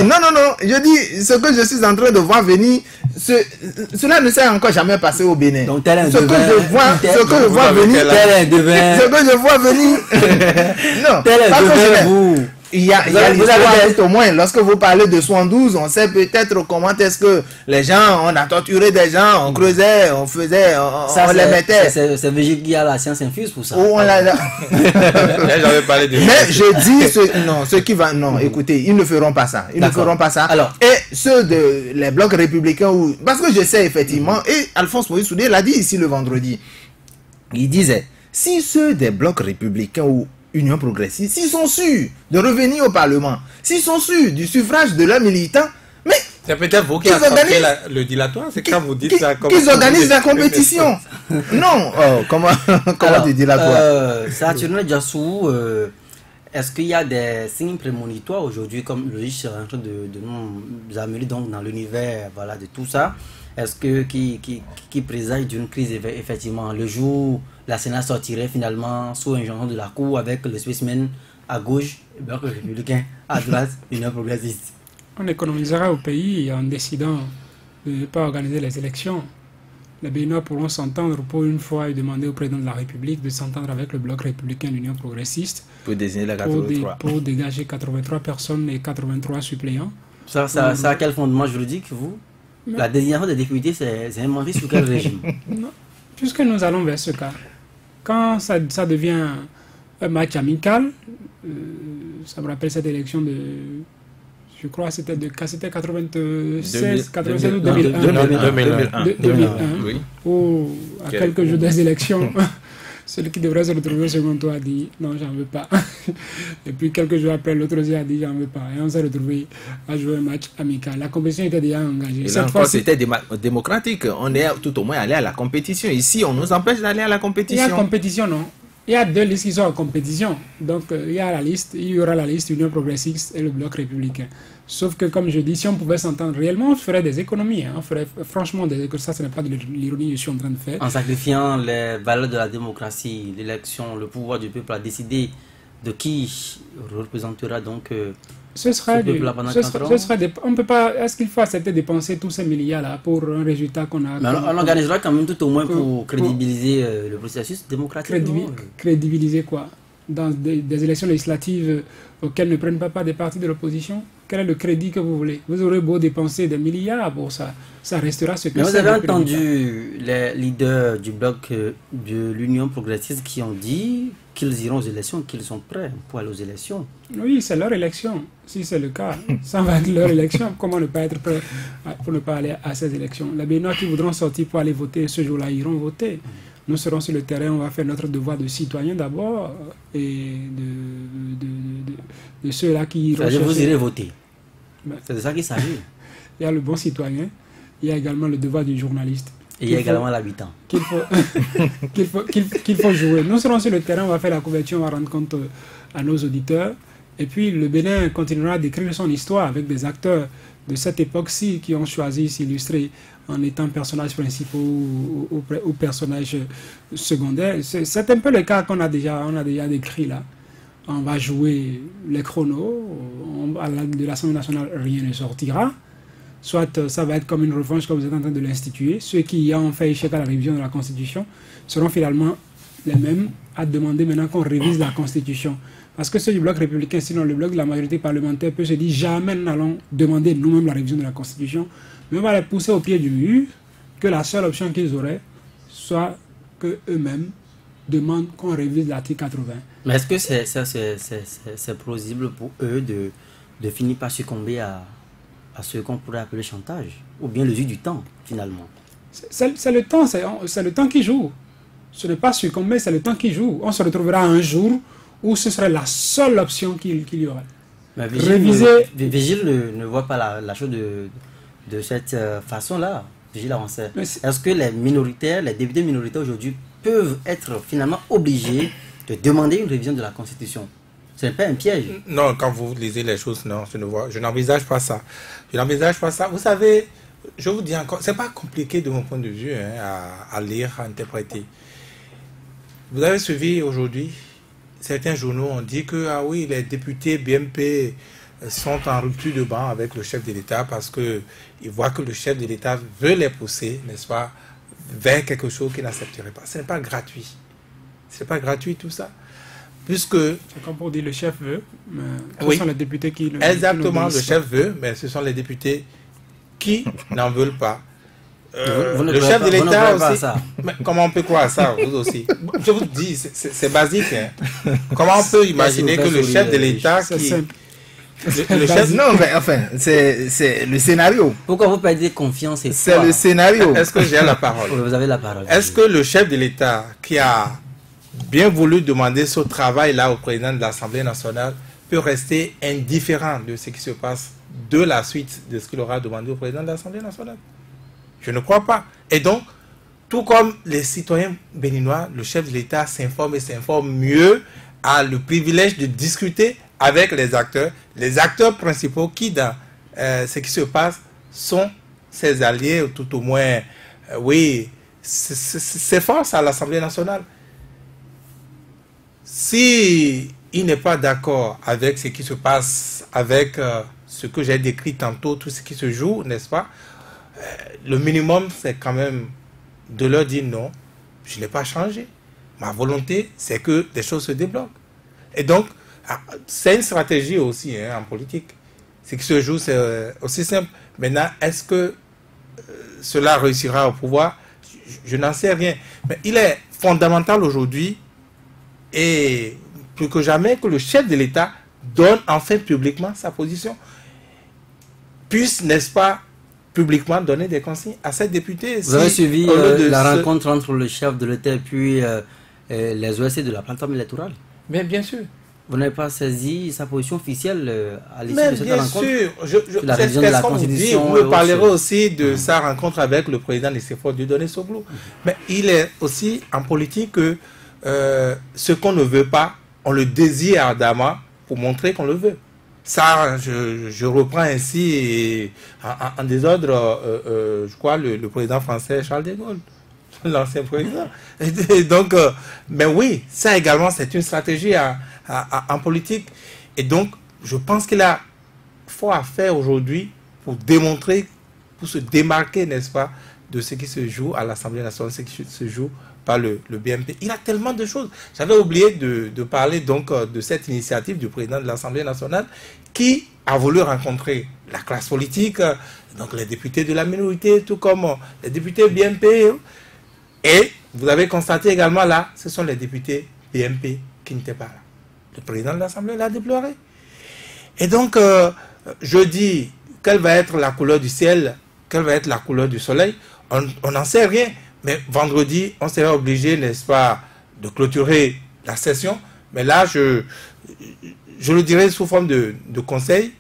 non. Je dis, ce que je suis en train de voir venir, cela ne s'est encore jamais passé au Bénin. Donc, ce que je vois venir, non, il y a l'histoire, au moins, lorsque vous parlez de 72, on sait peut-être comment est-ce que les gens, on a torturé des gens, on creusait, on faisait, on les mettait. C'est Végé qui a la science infuse pour ça. J'avais parlé de mais je dis, ceux qui vont, non, écoutez, ils ne feront pas ça. Ils ne feront pas ça. Alors, et ceux les blocs républicains, parce que je sais effectivement, et Alphonse Moïse Soudé l'a dit ici le vendredi, il disait, si ceux des blocs républicains ou Union progressiste, s'ils sont sûrs de revenir au Parlement, s'ils sont sûrs du suffrage de leurs militants, mais c'est peut-être vous qui avez le dilatoire, c'est quand vous dites ça. Qu'ils organisent la compétition. Non, comment du dilatoire Saturne Diassou, est-ce qu'il y a des signes prémonitoires aujourd'hui, comme le riche est en train de nous amener donc dans l'univers de tout ça? Est-ce que qui présage d'une crise effectivement le jour la Sénat sortirait finalement sous injonction de la Cour avec le spécimen à gauche, le bloc républicain à droite, l'Union progressiste? On économisera au pays en décidant de ne pas organiser les élections. Les Béninois pourront s'entendre pour une fois et demander au président de la République de s'entendre avec le bloc républicain de l'Union progressiste pour désigner la 83. Pour dégager 83 personnes et 83 suppléants. Ça a quel fondement juridique, vous? La désignation des députés, c'est inventé sous quel régime? Non, puisque nous allons vers ce cas. Quand ça devient un match amical, ça me rappelle cette élection de... Je crois que c'était 96, 87 ou 2001. Oui. Où, à quelques jours des élections, celui qui devrait se retrouver au second tour a dit non, j'en veux pas. Et puis quelques jours après, l'autre aussi a dit j'en veux pas. Et on s'est retrouvé à jouer un match amical. La compétition était déjà engagée. Et cette fois, c'était démocratique. On est tout au moins allé à la compétition. Ici, on nous empêche d'aller à la compétition. Il y a compétition, non? Il y a 2 listes qui sont en compétition. Donc, il y aura la liste Union progressiste et le bloc républicain. Sauf que, comme je dis, si on pouvait s'entendre réellement, on ferait des économies. On ferait franchement des économies. Ça, ce n'est pas de l'ironie que je suis en train de faire. En sacrifiant les valeurs de la démocratie, l'élection, le pouvoir du peuple à décider de qui représentera donc ce serait on peut pas. Est-ce qu'il faut accepter de dépenser tous ces milliards-là pour un résultat qu'on a? Mais on organisera quand même tout au moins pour crédibiliser le processus démocratique. Crédibiliser quoi? Dans des élections législatives auxquelles ne prennent pas part des partis de l'opposition? Quel est le crédit que vous voulez? Vous aurez beau dépenser des milliards pour ça, ça restera ce que c'est. Mais vous avez entendu les leaders du bloc de l'Union progressiste qui ont dit qu'ils iront aux élections, qu'ils sont prêts pour aller aux élections. Oui, c'est leur élection. Si c'est le cas, ça va être leur élection. Comment ne pas être prêt pour ne pas aller à ces élections? Les Béninois qui voudront sortir pour aller voter ce jour-là iront voter. Nous serons sur le terrain, on va faire notre devoir de citoyen d'abord et de ceux-là qui... Vous irez voter. C'est de ça qu'il s'agit. Il y a le bon citoyen, il y a également le devoir du journaliste. Et il y a également l'habitant. Qu'il faut jouer. Nous serons sur le terrain, on va faire la couverture, on va rendre compte à nos auditeurs. Et puis le Bénin continuera d'écrire son histoire avec des acteurs de cette époque-ci qui ont choisi de s'illustrer en étant personnages principaux ou personnages secondaires. C'est un peu le cas qu'on a déjà décrit là. On va jouer les chronos, de l'Assemblée nationale rien ne sortira. soit ça va être comme une revanche comme vous êtes en train de l'instituer. Ceux qui ont fait échec à la révision de la Constitution seront finalement les mêmes à demander maintenant qu'on révise la Constitution. Parce que ceux du bloc républicain, sinon le bloc de la majorité parlementaire peut se dire jamais nous allons demander nous-mêmes la révision de la Constitution, mais on va les pousser au pied du mur, que la seule option qu'ils auraient soit qu'eux-mêmes demandent qu'on révise l'article 80. Mais est-ce que c'est plausible pour eux de finir par succomber à ce qu'on pourrait appeler chantage, ou bien le jeu du temps, finalement? C'est le temps qui joue. Ce n'est pas succomber, c'est le temps qui joue. On se retrouvera un jour où ce serait la seule option qu'il y aurait. Vigile ne voit pas la chose de cette façon-là. Vigile avancé. Est-ce que les députés minoritaires aujourd'hui peuvent être finalement obligés de demander une révision de la Constitution? Ce n'est pas un piège. Non, quand vous lisez les choses, non, je n'envisage pas ça. Je n'envisage pas ça. Vous savez, je vous dis encore, c'est pas compliqué de mon point de vue à lire, à interpréter. Vous avez suivi aujourd'hui, certains journaux ont dit que oui, les députés BMP sont en rupture de banc avec le chef de l'État parce qu'ils voient que le chef de l'État veut les pousser, n'est-ce pas, vers quelque chose qu'ils n'accepteraient pas. Ce n'est pas gratuit. Ce n'est pas gratuit tout ça. Puisque... C'est comme pour dire le chef veut, mais ce sont les députés qui... Exactement, le chef veut, mais ce sont les députés qui n'en veulent pas. Le chef de l'État aussi. Mais comment on peut croire ça, vous aussi? Je vous dis, c'est basique. Hein. Comment on peut imaginer que le chef de l'État qui... Non, mais enfin, c'est le scénario. Pourquoi vous perdez confiance? C'est le scénario. Est-ce que j'ai la parole? Vous avez la parole. Est-ce que le chef de l'État qui a bien voulu demander ce travail-là au président de l'Assemblée nationale peut rester indifférent de ce qui se passe de la suite de ce qu'il aura demandé au président de l'Assemblée nationale? Je ne crois pas. Et donc, tout comme les citoyens béninois, le chef de l'État s'informe et s'informe mieux, a le privilège de discuter avec les acteurs principaux qui, dans ce qui se passe, sont ses alliés, ou tout au moins, ses forces à l'Assemblée nationale. Si il n'est pas d'accord avec ce qui se passe, avec ce que j'ai décrit tantôt, tout ce qui se joue, n'est-ce pas, le minimum, c'est quand même de leur dire non, je n'ai pas changé. Ma volonté, c'est que les choses se débloquent. Et donc, c'est une stratégie aussi en politique. Ce qui se joue, c'est aussi simple. Maintenant, est-ce que cela réussira au pouvoir? Je n'en sais rien. Mais il est fondamental aujourd'hui, et plus que jamais, que le chef de l'État donne enfin publiquement sa position. Puisse, n'est-ce pas, publiquement donner des consignes à ces députés. Vous avez suivi la rencontre entre le chef de l'État et puis les OSC de la plateforme électorale? Mais bien sûr. Vous n'avez pas saisi sa position officielle à l'issue de cette rencontre? Bien sûr. La révision de la Constitution. Vous me parlerez aussi de sa rencontre avec le président de CFO, Dieudonné Soglou. Mais il est aussi en politique que ce qu'on ne veut pas, on le désire ardemment pour montrer qu'on le veut. Ça, je reprends ainsi en désordre, je crois, le président français Charles de Gaulle, l'ancien président. Et donc, mais oui, ça également, c'est une stratégie en politique. Et donc, je pense qu'il a fort à faire aujourd'hui pour démontrer, pour se démarquer, n'est-ce pas, de ce qui se joue à l'Assemblée nationale, ce qui se joue par le BMP. Il a tellement de choses. J'avais oublié de parler donc de cette initiative du président de l'Assemblée nationale qui a voulu rencontrer la classe politique, donc les députés de la minorité, tout comme les députés BMP. Et vous avez constaté également là, ce sont les députés BMP qui n'étaient pas là. Le président de l'Assemblée l'a déploré. Et donc, je dis, quelle va être la couleur du ciel? Quelle va être la couleur du soleil? On n'en sait rien. Mais vendredi, on sera obligé, n'est-ce pas, de clôturer la session. Mais là, je le dirais sous forme de conseil.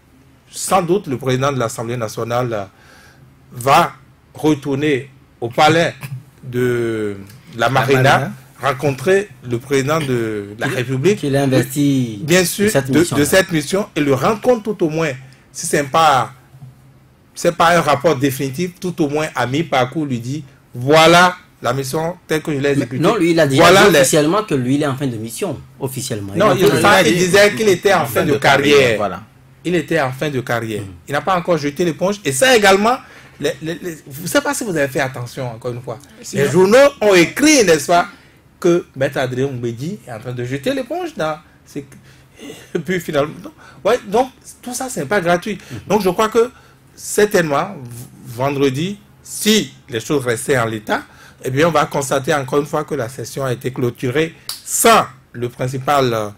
Sans doute, le président de l'Assemblée nationale va retourner au palais de la Marina, rencontrer le président de la République. Qu'il a investi bien sûr, de cette mission, et le rencontre tout au moins, si ce n'est pas un rapport définitif, tout au moins à mi-parcours, lui dit, voilà la mission telle que je l'ai exécutée. Non, lui, il a dit officiellement que lui, il est en fin de mission. Officiellement. Non, il disait qu'il était en fin de carrière. Voilà. il était en fin de carrière. Il n'a pas encore jeté l'éponge. Et ça également, je ne sais pas si vous avez fait attention, encore une fois. Les journaux ont écrit, n'est-ce pas, que Maître Adrien Oumbédi est en train de jeter l'éponge dans... Et puis finalement... Ouais, donc, tout ça, ce n'est pas gratuit. Donc, je crois que, certainement, vendredi, si les choses restaient en l'état, eh bien, on va constater encore une fois que la session a été clôturée sans le principal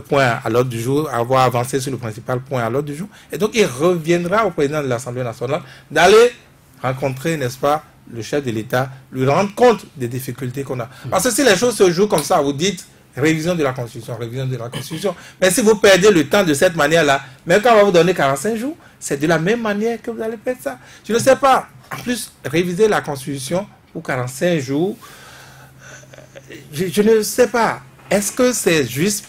point à l'ordre du jour, avoir avancé sur le principal point à l'ordre du jour. Et donc, il reviendra au président de l'Assemblée nationale d'aller rencontrer, n'est-ce pas, le chef de l'État, lui rendre compte des difficultés qu'on a. Parce que si les choses se jouent comme ça, vous dites révision de la Constitution, révision de la Constitution. Mais si vous perdez le temps de cette manière-là, même quand on va vous donner 45 jours, c'est de la même manière que vous allez perdre ça. Je ne sais pas. En plus, réviser la Constitution pour 45 jours, je ne sais pas. Est-ce que c'est juste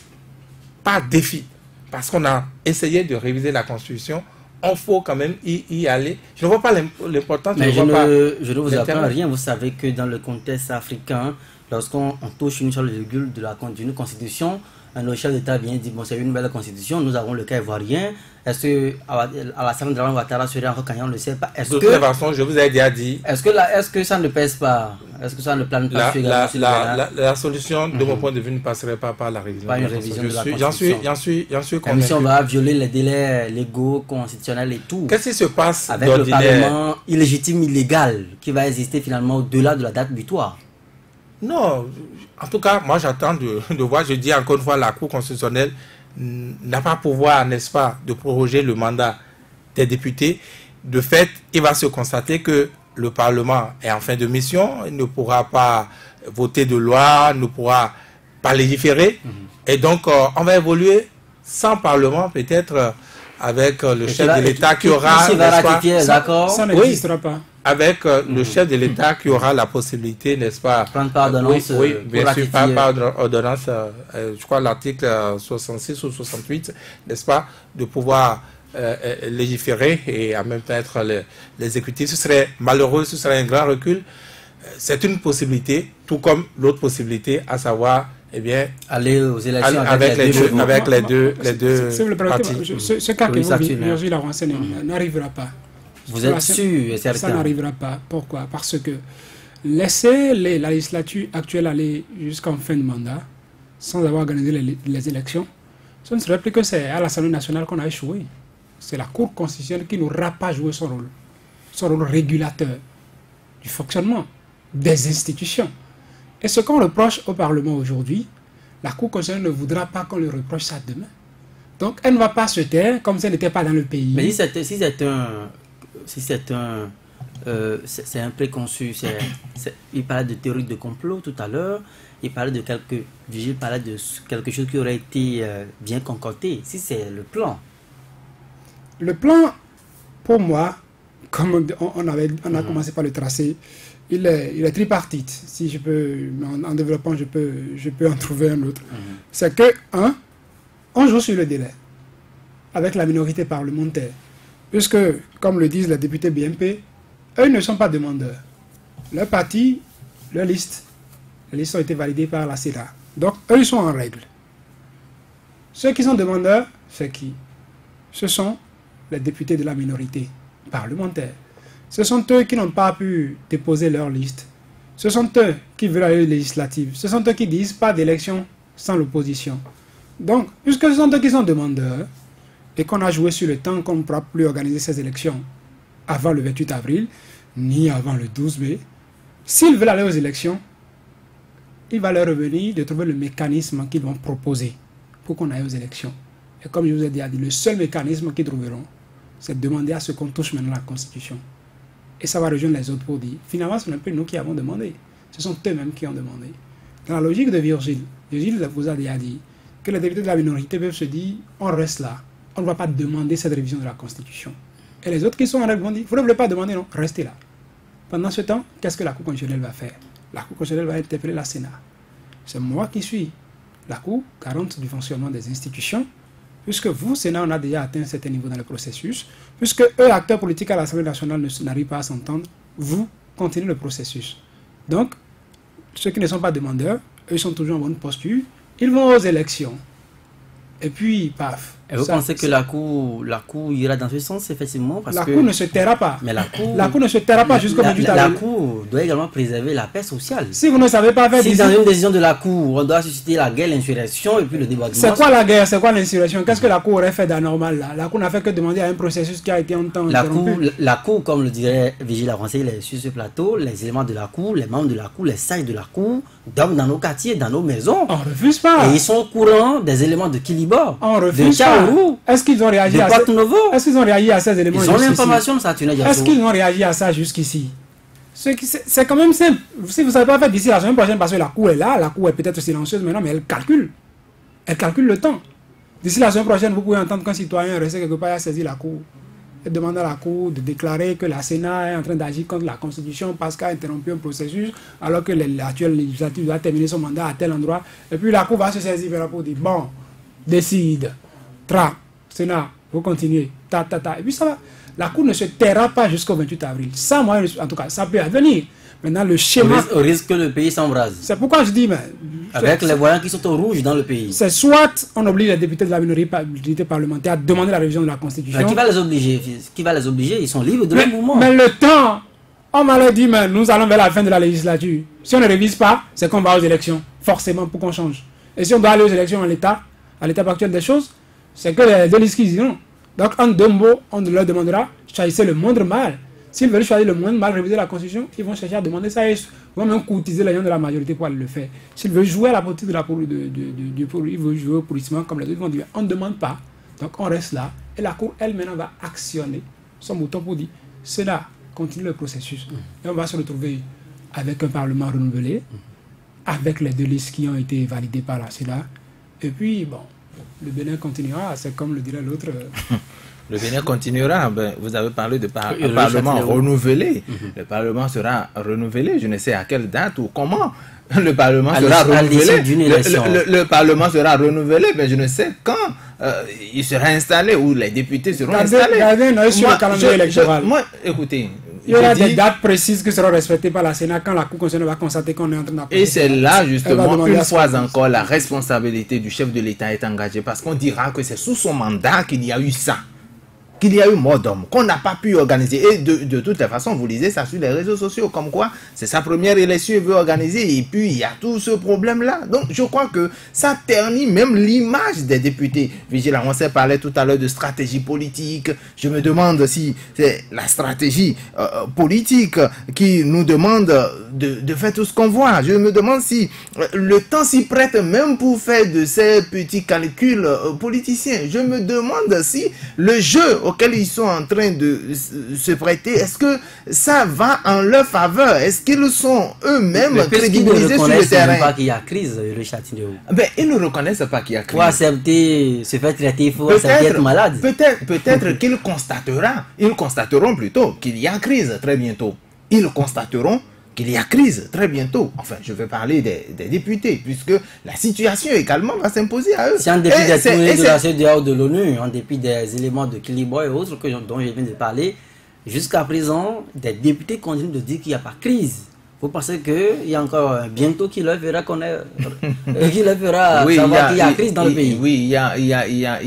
par défi? Parce qu'on a essayé de réviser la Constitution, il faut quand même y aller. Je ne vois pas l'importance. Mais je ne vous apprends rien. Vous savez que dans le contexte africain, lorsqu'on touche une seule virgule d'une constitution, le chef d'État vient dire bon, c'est une nouvelle constitution, nous avons le cas ivoirien. Est-ce que Alassane Dramane Ouattara serait encore gagnant? On ne le sait pas. De toute façon, je vous ai déjà dit. Est-ce que ça ne pèse pas? Est-ce que ça ne plane pas la solution, de mon point de vue, ne passerait pas par la révision. Pas une révision de la Constitution. J'en suis convaincu. Même si on va violer les délais légaux, constitutionnels et tout. Qu'est-ce qui se passe avec le Parlement illégitime, illégal, qui va exister finalement au-delà de la date butoir? Non, en tout cas, moi j'attends de voir, je dis encore une fois, la Cour constitutionnelle n'a pas pouvoir, n'est-ce pas, de proroger le mandat des députés. De fait, il va se constater que le Parlement est en fin de mission, il ne pourra pas voter de loi, ne pourra pas légiférer. Et donc, on va évoluer sans Parlement, peut-être avec le chef de l'État qui aura... Ça n'existera pas. Avec le chef de l'État qui aura la possibilité, n'est-ce pas, prendre par ordonnance, oui, bien sûr, par ordonnance, je crois l'article 66 ou 68, n'est-ce pas, de pouvoir légiférer et en même temps être l'exécutif. Ce serait malheureux, ce serait un grand recul. C'est une possibilité, tout comme l'autre possibilité, à savoir, eh bien, aller aux élections avec les deux partis. Ce cas que Virgile a renseigné n'arrivera pas. Vous êtes sûr et certain? Ça n'arrivera pas. Pourquoi? Parce que laisser la législature actuelle aller jusqu'en fin de mandat sans avoir organisé les élections, ce ne serait plus que c'est à l'Assemblée nationale qu'on a échoué. C'est la Cour constitutionnelle qui n'aura pas joué son rôle régulateur du fonctionnement des institutions. Et ce qu'on reproche au Parlement aujourd'hui, la Cour constitutionnelle ne voudra pas qu'on lui reproche ça demain. Donc elle ne va pas se taire comme si elle n'était pas dans le pays. Mais si c'est un préconçu, il parlait de théorie de complot tout à l'heure, Vigile parlait de quelque chose qui aurait été bien concocté. Si c'est le plan. Le plan, pour moi, comme on a commencé par le tracer, il est tripartite. Si je peux, en développant, je peux en trouver un autre. C'est que, on joue sur le délai avec la minorité parlementaire. Puisque, comme le disent les députés BNP, eux ne sont pas demandeurs. Leur parti, les listes ont été validées par la CEDA. Donc, eux, ils sont en règle. Ceux qui sont demandeurs, c'est qui? Ce sont les députés de la minorité parlementaire. Ce sont eux qui n'ont pas pu déposer leur liste. Ce sont eux qui veulent aller aux législatives. Ce sont eux qui disent pas d'élection sans l'opposition. Donc, puisque ce sont eux qui sont demandeurs, et qu'on a joué sur le temps qu'on ne pourra plus organiser ces élections avant le 28 avril, ni avant le 12 mai, s'ils veulent aller aux élections, il va leur revenir de trouver le mécanisme qu'ils vont proposer pour qu'on aille aux élections. Et comme je vous ai déjà dit, le seul mécanisme qu'ils trouveront, c'est de demander à ce qu'on touche maintenant la Constitution. Et ça va rejoindre les autres pour dire, finalement, ce n'est pas nous qui avons demandé. Ce sont eux-mêmes qui ont demandé. Dans la logique de Virgile vous a déjà dit que les députés de la minorité peuvent se dire, on reste là. On ne va pas demander cette révision de la Constitution. Et les autres qui sont en règle vont dire, vous ne voulez pas demander, non, restez là. Pendant ce temps, qu'est-ce que la Cour constitutionnelle va faire? La Cour constitutionnelle va interpeller la Sénat. C'est moi qui suis la Cour, garante du fonctionnement des institutions, puisque vous, Sénat, on a déjà atteint un certain niveau dans le processus, puisque eux, acteurs politiques à l'Assemblée nationale, n'arrivent pas à s'entendre, vous continuez le processus. Donc, ceux qui ne sont pas demandeurs, eux sont toujours en bonne posture, ils vont aux élections. Et puis, paf, Et vous pensez que la Cour ira dans ce sens, effectivement, parce La Cour ne se taira pas. Mais la Cour ne se taira pas jusqu'au 28 avril. La Cour doit également préserver la paix sociale. Si vous ne savez pas faire... Si dans une décision de la Cour, on doit susciter la guerre, l'insurrection et puis le débat. C'est quoi la guerre? C'est quoi l'insurrection? Qu'est-ce que la Cour aurait fait d'anormal là? La Cour n'a fait que demander à un processus qui a été en temps interrompu. La Cour, comme le dirait Vigile Avancé, il est sur ce plateau, les éléments de la Cour, les membres de la Cour, les sages de la Cour, dorment dans nos quartiers, dans nos maisons. On refuse pas. Et ils sont au courant des éléments de Kilibor, on refuse de Chaourou. Est-ce qu'ils ont réagi à ces éléments? Ils ont l'information de Saturne. Est-ce qu'ils ont réagi à ça jusqu'ici? C'est quand même simple. Si vous ne savez pas faire d'ici la semaine prochaine, parce que la Cour est là, la Cour est peut-être silencieuse maintenant, mais elle calcule. Elle calcule le temps. D'ici la semaine prochaine, vous pouvez entendre qu'un citoyen resté quelque part a saisi la Cour et demander à la Cour de déclarer que la Sénat est en train d'agir contre la Constitution parce qu'elle a interrompu un processus alors que l'actuelle législative doit terminer son mandat à tel endroit. Et puis la Cour va se saisir pour dire, bon, décide, Sénat, vous continuez, Et puis ça va. La Cour ne se taira pas jusqu'au 28 avril. Ça, moi, en tout cas, ça peut advenir. Maintenant, le schéma... Au risque que le pays s'embrase. C'est pourquoi je dis... Avec les voyants qui sont au rouge dans le pays. C'est soit on oblige les députés de la minorité parlementaire à demander la révision de la Constitution... Mais qui va les obliger? Qui va les obliger? Ils sont libres de leur mouvement. Mais le temps... On m'a dit, mais nous allons vers la fin de la législature. Si on ne révise pas, c'est qu'on va aux élections. Forcément, pour qu'on change. Et si on doit aller aux élections à l'état actuel des choses, c'est que les deux listes qui diront. Donc, en deux mots, on leur demandera choisissez le moindre mal. S'ils veulent choisir le moindre mal, réviser la Constitution, ils vont chercher à demander ça. Ils vont même courtiser les gens de la majorité pour aller le faire. S'ils veulent jouer à la politique ils veulent jouer au pourrissement comme les autres, ils vont dire on ne demande pas. Donc, on reste là. Et la Cour, elle, maintenant, va actionner son bouton pour dire Sénat, continue le processus. Et on va se retrouver avec un Parlement renouvelé, avec les deux listes qui ont été validées par la Sénat. Et puis, bon, le Bénin continuera, c'est comme le dirait l'autre. Le Bénin continuera. Ben, vous avez parlé de Parlement renouvelé. Le Parlement sera renouvelé. Je ne sais à quelle date ou comment le Parlement sera renouvelé. Le Parlement sera renouvelé, mais je ne sais quand il sera installé ou les députés seront installés. Sur le calendrier électoral. Moi, écoutez. Il y aura des dates précises qui seront respectées par la Sénat quand la Cour constitutionnelle va constater qu'on est en train d'appliquer. Et c'est là, justement, une fois encore, la responsabilité du chef de l'État est engagée. Parce qu'on dira que c'est sous son mandat qu'il y a eu ça. Qu'il y a eu mort d'homme, qu'on n'a pas pu organiser. Et de toutes les façons, vous lisez ça sur les réseaux sociaux, comme quoi c'est sa première élection, il veut organiser, et puis il y a tout ce problème-là. Donc je crois que ça ternit même l'image des députés. Vigile Avancé parlait tout à l'heure de stratégie politique. Je me demande si c'est la stratégie politique qui nous demande de faire tout ce qu'on voit. Je me demande si le temps s'y prête même pour faire de ces petits calculs politiciens. Je me demande si le jeu auxquels ils sont en train de se prêter, est-ce que ça va en leur faveur? Est-ce qu'ils sont eux-mêmes crédibilisés sur le terrain? Pas qu'il y a crise, le Châtillon. Ben, ils ne reconnaissent pas qu'il y a crise. Faut accepter, se faire traiter, il faut accepter être malade. Peut-être qu'ils constateront plutôt qu'il y a crise très bientôt. Ils constateront qu'il y a crise très bientôt. Enfin, je vais parler des députés, puisque la situation également va s'imposer à eux. Si en dépit des tournées de la CEDEAO de l'ONU, en dépit des éléments de Kilibor et autres dont je viens de parler, jusqu'à présent, des députés continuent de dire qu'il n'y a pas de crise. Vous pensez qu'il y a encore un bientôt qui leur fera connaître, qui leur fera savoir qu'il y a crise dans le pays? Oui, il y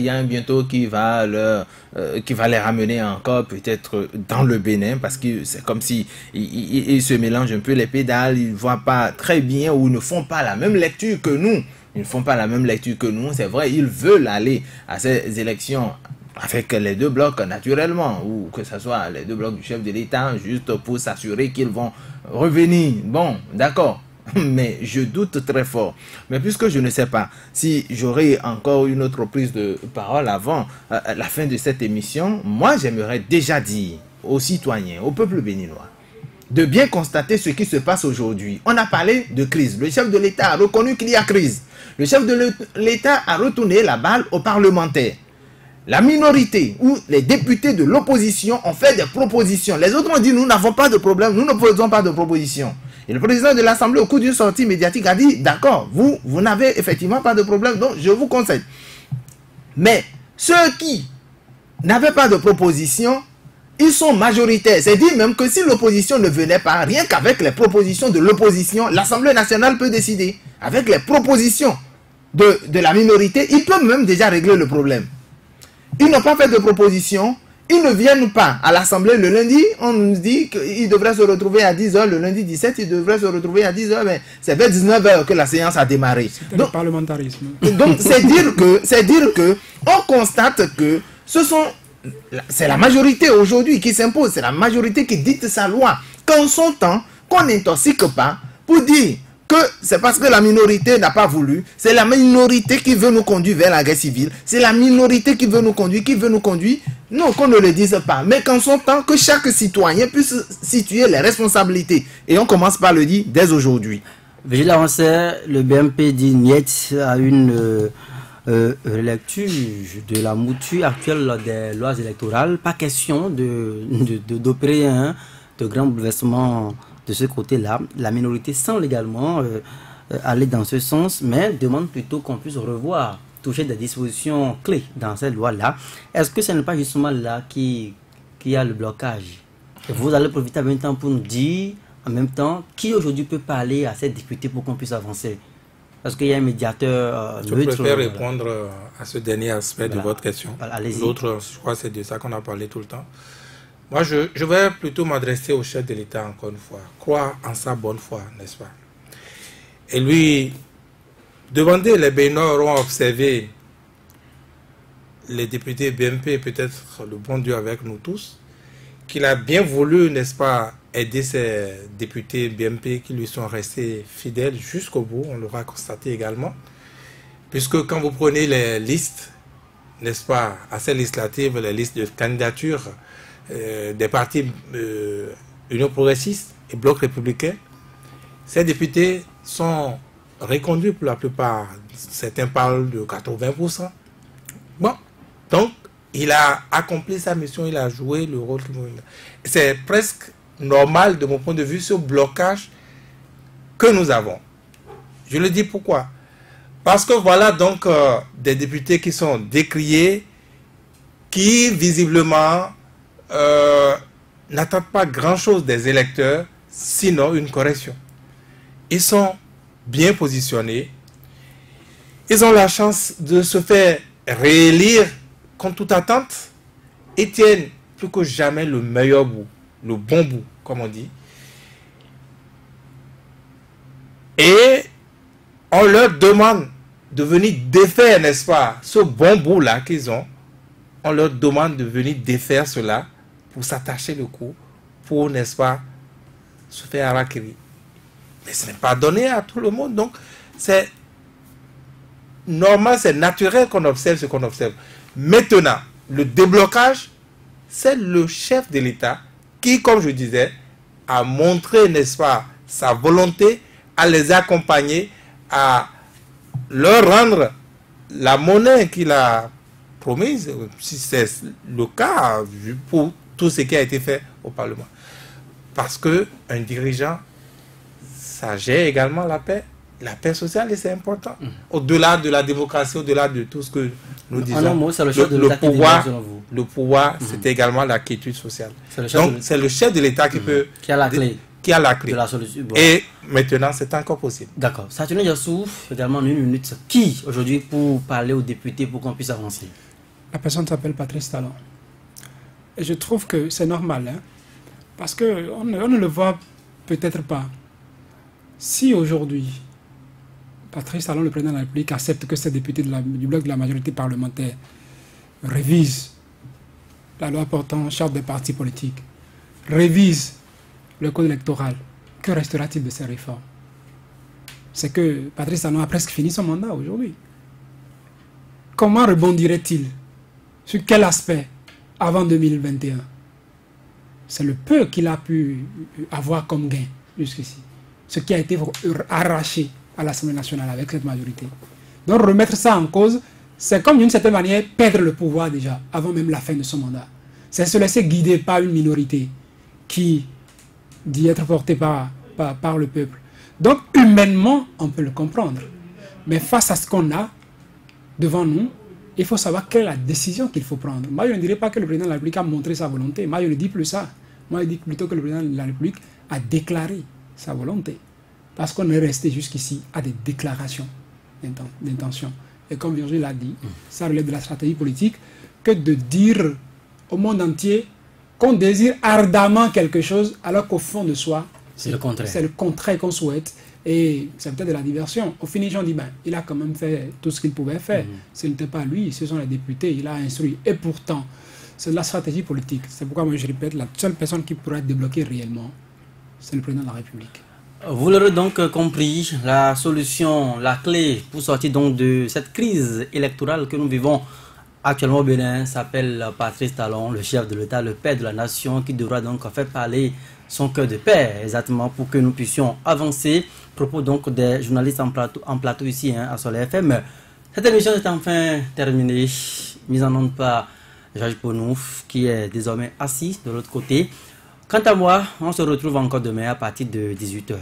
a un bientôt qui va les ramener encore peut-être dans le Bénin, parce que c'est comme si ils se mélangent un peu les pédales, ils ne voient pas très bien ou ne font pas la même lecture que nous. Ils ne font pas la même lecture que nous, c'est vrai, ils veulent aller à ces élections avec les deux blocs naturellement, ou que ce soit les deux blocs du chef de l'État, juste pour s'assurer qu'ils vont revenir. Bon, d'accord, mais je doute très fort. Mais puisque je ne sais pas si j'aurai encore une autre prise de parole avant la fin de cette émission, moi j'aimerais déjà dire aux citoyens, au peuple béninois, de bien constater ce qui se passe aujourd'hui. On a parlé de crise. Le chef de l'État a reconnu qu'il y a crise. Le chef de l'État a retourné la balle aux parlementaires. La minorité ou les députés de l'opposition ont fait des propositions. Les autres ont dit nous n'avons pas de problème, nous ne faisons pas de propositions. Et le président de l'Assemblée, au cours d'une sortie médiatique, a dit d'accord, vous n'avez effectivement pas de problème, donc je vous conseille. Mais ceux qui n'avaient pas de proposition, ils sont majoritaires. C'est dire même que si l'opposition ne venait pas, rien qu'avec les propositions de l'opposition, l'Assemblée nationale peut décider. Avec les propositions de la minorité, ils peuvent même déjà régler le problème. Ils n'ont pas fait de proposition. Ils ne viennent pas à l'Assemblée le lundi. On nous dit qu'ils devraient se retrouver à 10h. Le lundi 17, ils devraient se retrouver à 10h. Mais c'est vers 19h que la séance a démarré. C'était le parlementarisme. Donc, c'est dire que on constate que c'est la majorité aujourd'hui qui s'impose. C'est la majorité qui dicte sa loi. Qu'en son temps, qu'on n'intoxique pas pour dire que c'est parce que la minorité n'a pas voulu, c'est la minorité qui veut nous conduire vers la guerre civile, c'est la minorité qui veut nous conduire, non, qu'on ne le dise pas, mais qu'en son temps, que chaque citoyen puisse situer les responsabilités. Et on commence par le dire dès aujourd'hui. Vigile avancé, le BMP dit niet à une lecture de la mouture actuelle des lois électorales. Pas question d'opérer de grands bouleversements de ce côté-là. La minorité semble également aller dans ce sens, mais demande plutôt qu'on puisse revoir, toucher des dispositions clés dans cette loi-là. Est-ce que ce n'est pas justement là qui a le blocage? Vous allez profiter en même temps pour nous dire, en même temps, qui aujourd'hui peut parler à ces députés pour qu'on puisse avancer? Parce qu'il y a un médiateur neutre. Je préfère répondre à ce dernier aspect de votre question. L'autre, je crois, c'est de ça qu'on a parlé tout le temps. Moi, je vais plutôt m'adresser au chef de l'État encore une fois. Croire en sa bonne foi, n'est-ce pas? Et lui, demander, les Béninois auront observé les députés BMP, peut-être le bon Dieu avec nous tous, qu'il a bien voulu, n'est-ce pas, aider ces députés BMP qui lui sont restés fidèles jusqu'au bout. On l'aura constaté également. Puisque quand vous prenez les listes, n'est-ce pas, à ces législatives, les listes de candidatures, des partis Union progressiste et Bloc républicain, ces députés sont reconduits pour la plupart. Certains parlent de 80%. Bon, donc il a accompli sa mission, il a joué le rôle. C'est presque normal de mon point de vue ce blocage que nous avons. Je le dis pourquoi? Parce que voilà donc des députés qui sont décriés, qui visiblement n'attendent pas grand-chose des électeurs, sinon une correction. Ils sont bien positionnés. Ils ont la chance de se faire réélire contre toute attente et tiennent plus que jamais le meilleur bout, le bon bout, comme on dit. Et on leur demande de venir défaire, n'est-ce pas, ce bon bout-là qu'ils ont. On leur demande de venir défaire cela pour s'attacher le cou, pour, n'est-ce pas, se faire harakiri. Mais ce n'est pas donné à tout le monde. Donc, c'est normal, c'est naturel qu'on observe ce qu'on observe. Maintenant, le déblocage, c'est le chef de l'État qui, comme je disais, a montré, n'est-ce pas, sa volonté à les accompagner, à leur rendre la monnaie qu'il a promise, si c'est le cas, pour tout ce qui a été fait au Parlement. Parce qu'un dirigeant, ça gère également la paix sociale, et c'est important. Au-delà de la démocratie, au-delà de tout ce que nous disons. Le pouvoir, c'est également la quiétude sociale. Donc, c'est le chef de l'État qui peut... Qui a la clé. Qui a la clé. De la solution. Et maintenant, c'est encore possible. D'accord. Saturne Yassouf, également en une minute. Qui, aujourd'hui, pour parler aux députés, pour qu'on puisse avancer? La personne s'appelle Patrice Talon. Et je trouve que c'est normal, hein, parce qu'on ne le voit peut-être pas. Si aujourd'hui, Patrice Talon, le président de la République, accepte que ces députés du bloc de la majorité parlementaire révisent la loi portant charte des partis politiques, révisent le code électoral, que restera-t-il de ces réformes? C'est que Patrice Talon a presque fini son mandat aujourd'hui. Comment rebondirait-il? Sur quel aspect avant 2021? C'est le peu qu'il a pu avoir comme gain jusqu'ici. Ce qui a été arraché à l'Assemblée nationale avec cette majorité. Donc remettre ça en cause, c'est comme d'une certaine manière perdre le pouvoir déjà, avant même la fin de son mandat. C'est se laisser guider par une minorité qui dit être portée par le peuple. Donc humainement, on peut le comprendre. Mais face à ce qu'on a devant nous, il faut savoir quelle est la décision qu'il faut prendre. Moi, je ne dirais pas que le président de la République a montré sa volonté. Moi, je ne dis plus ça. Moi, je dis plutôt que le président de la République a déclaré sa volonté. Parce qu'on est resté jusqu'ici à des déclarations d'intention. Et comme Virgile l'a dit, ça relève de la stratégie politique. que de dire au monde entier qu'on désire ardemment quelque chose, alors qu'au fond de soi, c'est le contraire. C'est le contraire qu'on souhaite. Et c'est peut-être de la diversion. Au finish, on dit, ben, il a quand même fait tout ce qu'il pouvait faire. Ce n'était pas lui, ce sont les députés, il a instruit. Et pourtant, c'est de la stratégie politique. C'est pourquoi moi je répète, la seule personne qui pourrait débloquer réellement, c'est le président de la République. Vous l'aurez donc compris, la solution, la clé pour sortir donc de cette crise électorale que nous vivons actuellement au Bénin s'appelle Patrice Talon, le chef de l'État, le père de la nation, qui devra donc faire parler son cœur de père, exactement, pour que nous puissions avancer. Propos donc des journalistes en plateau ici à Soleil FM. Cette émission est enfin terminée, mise en onde par Georges Ponouf, qui est désormais assis de l'autre côté. Quant à moi, on se retrouve encore demain à partir de 18h.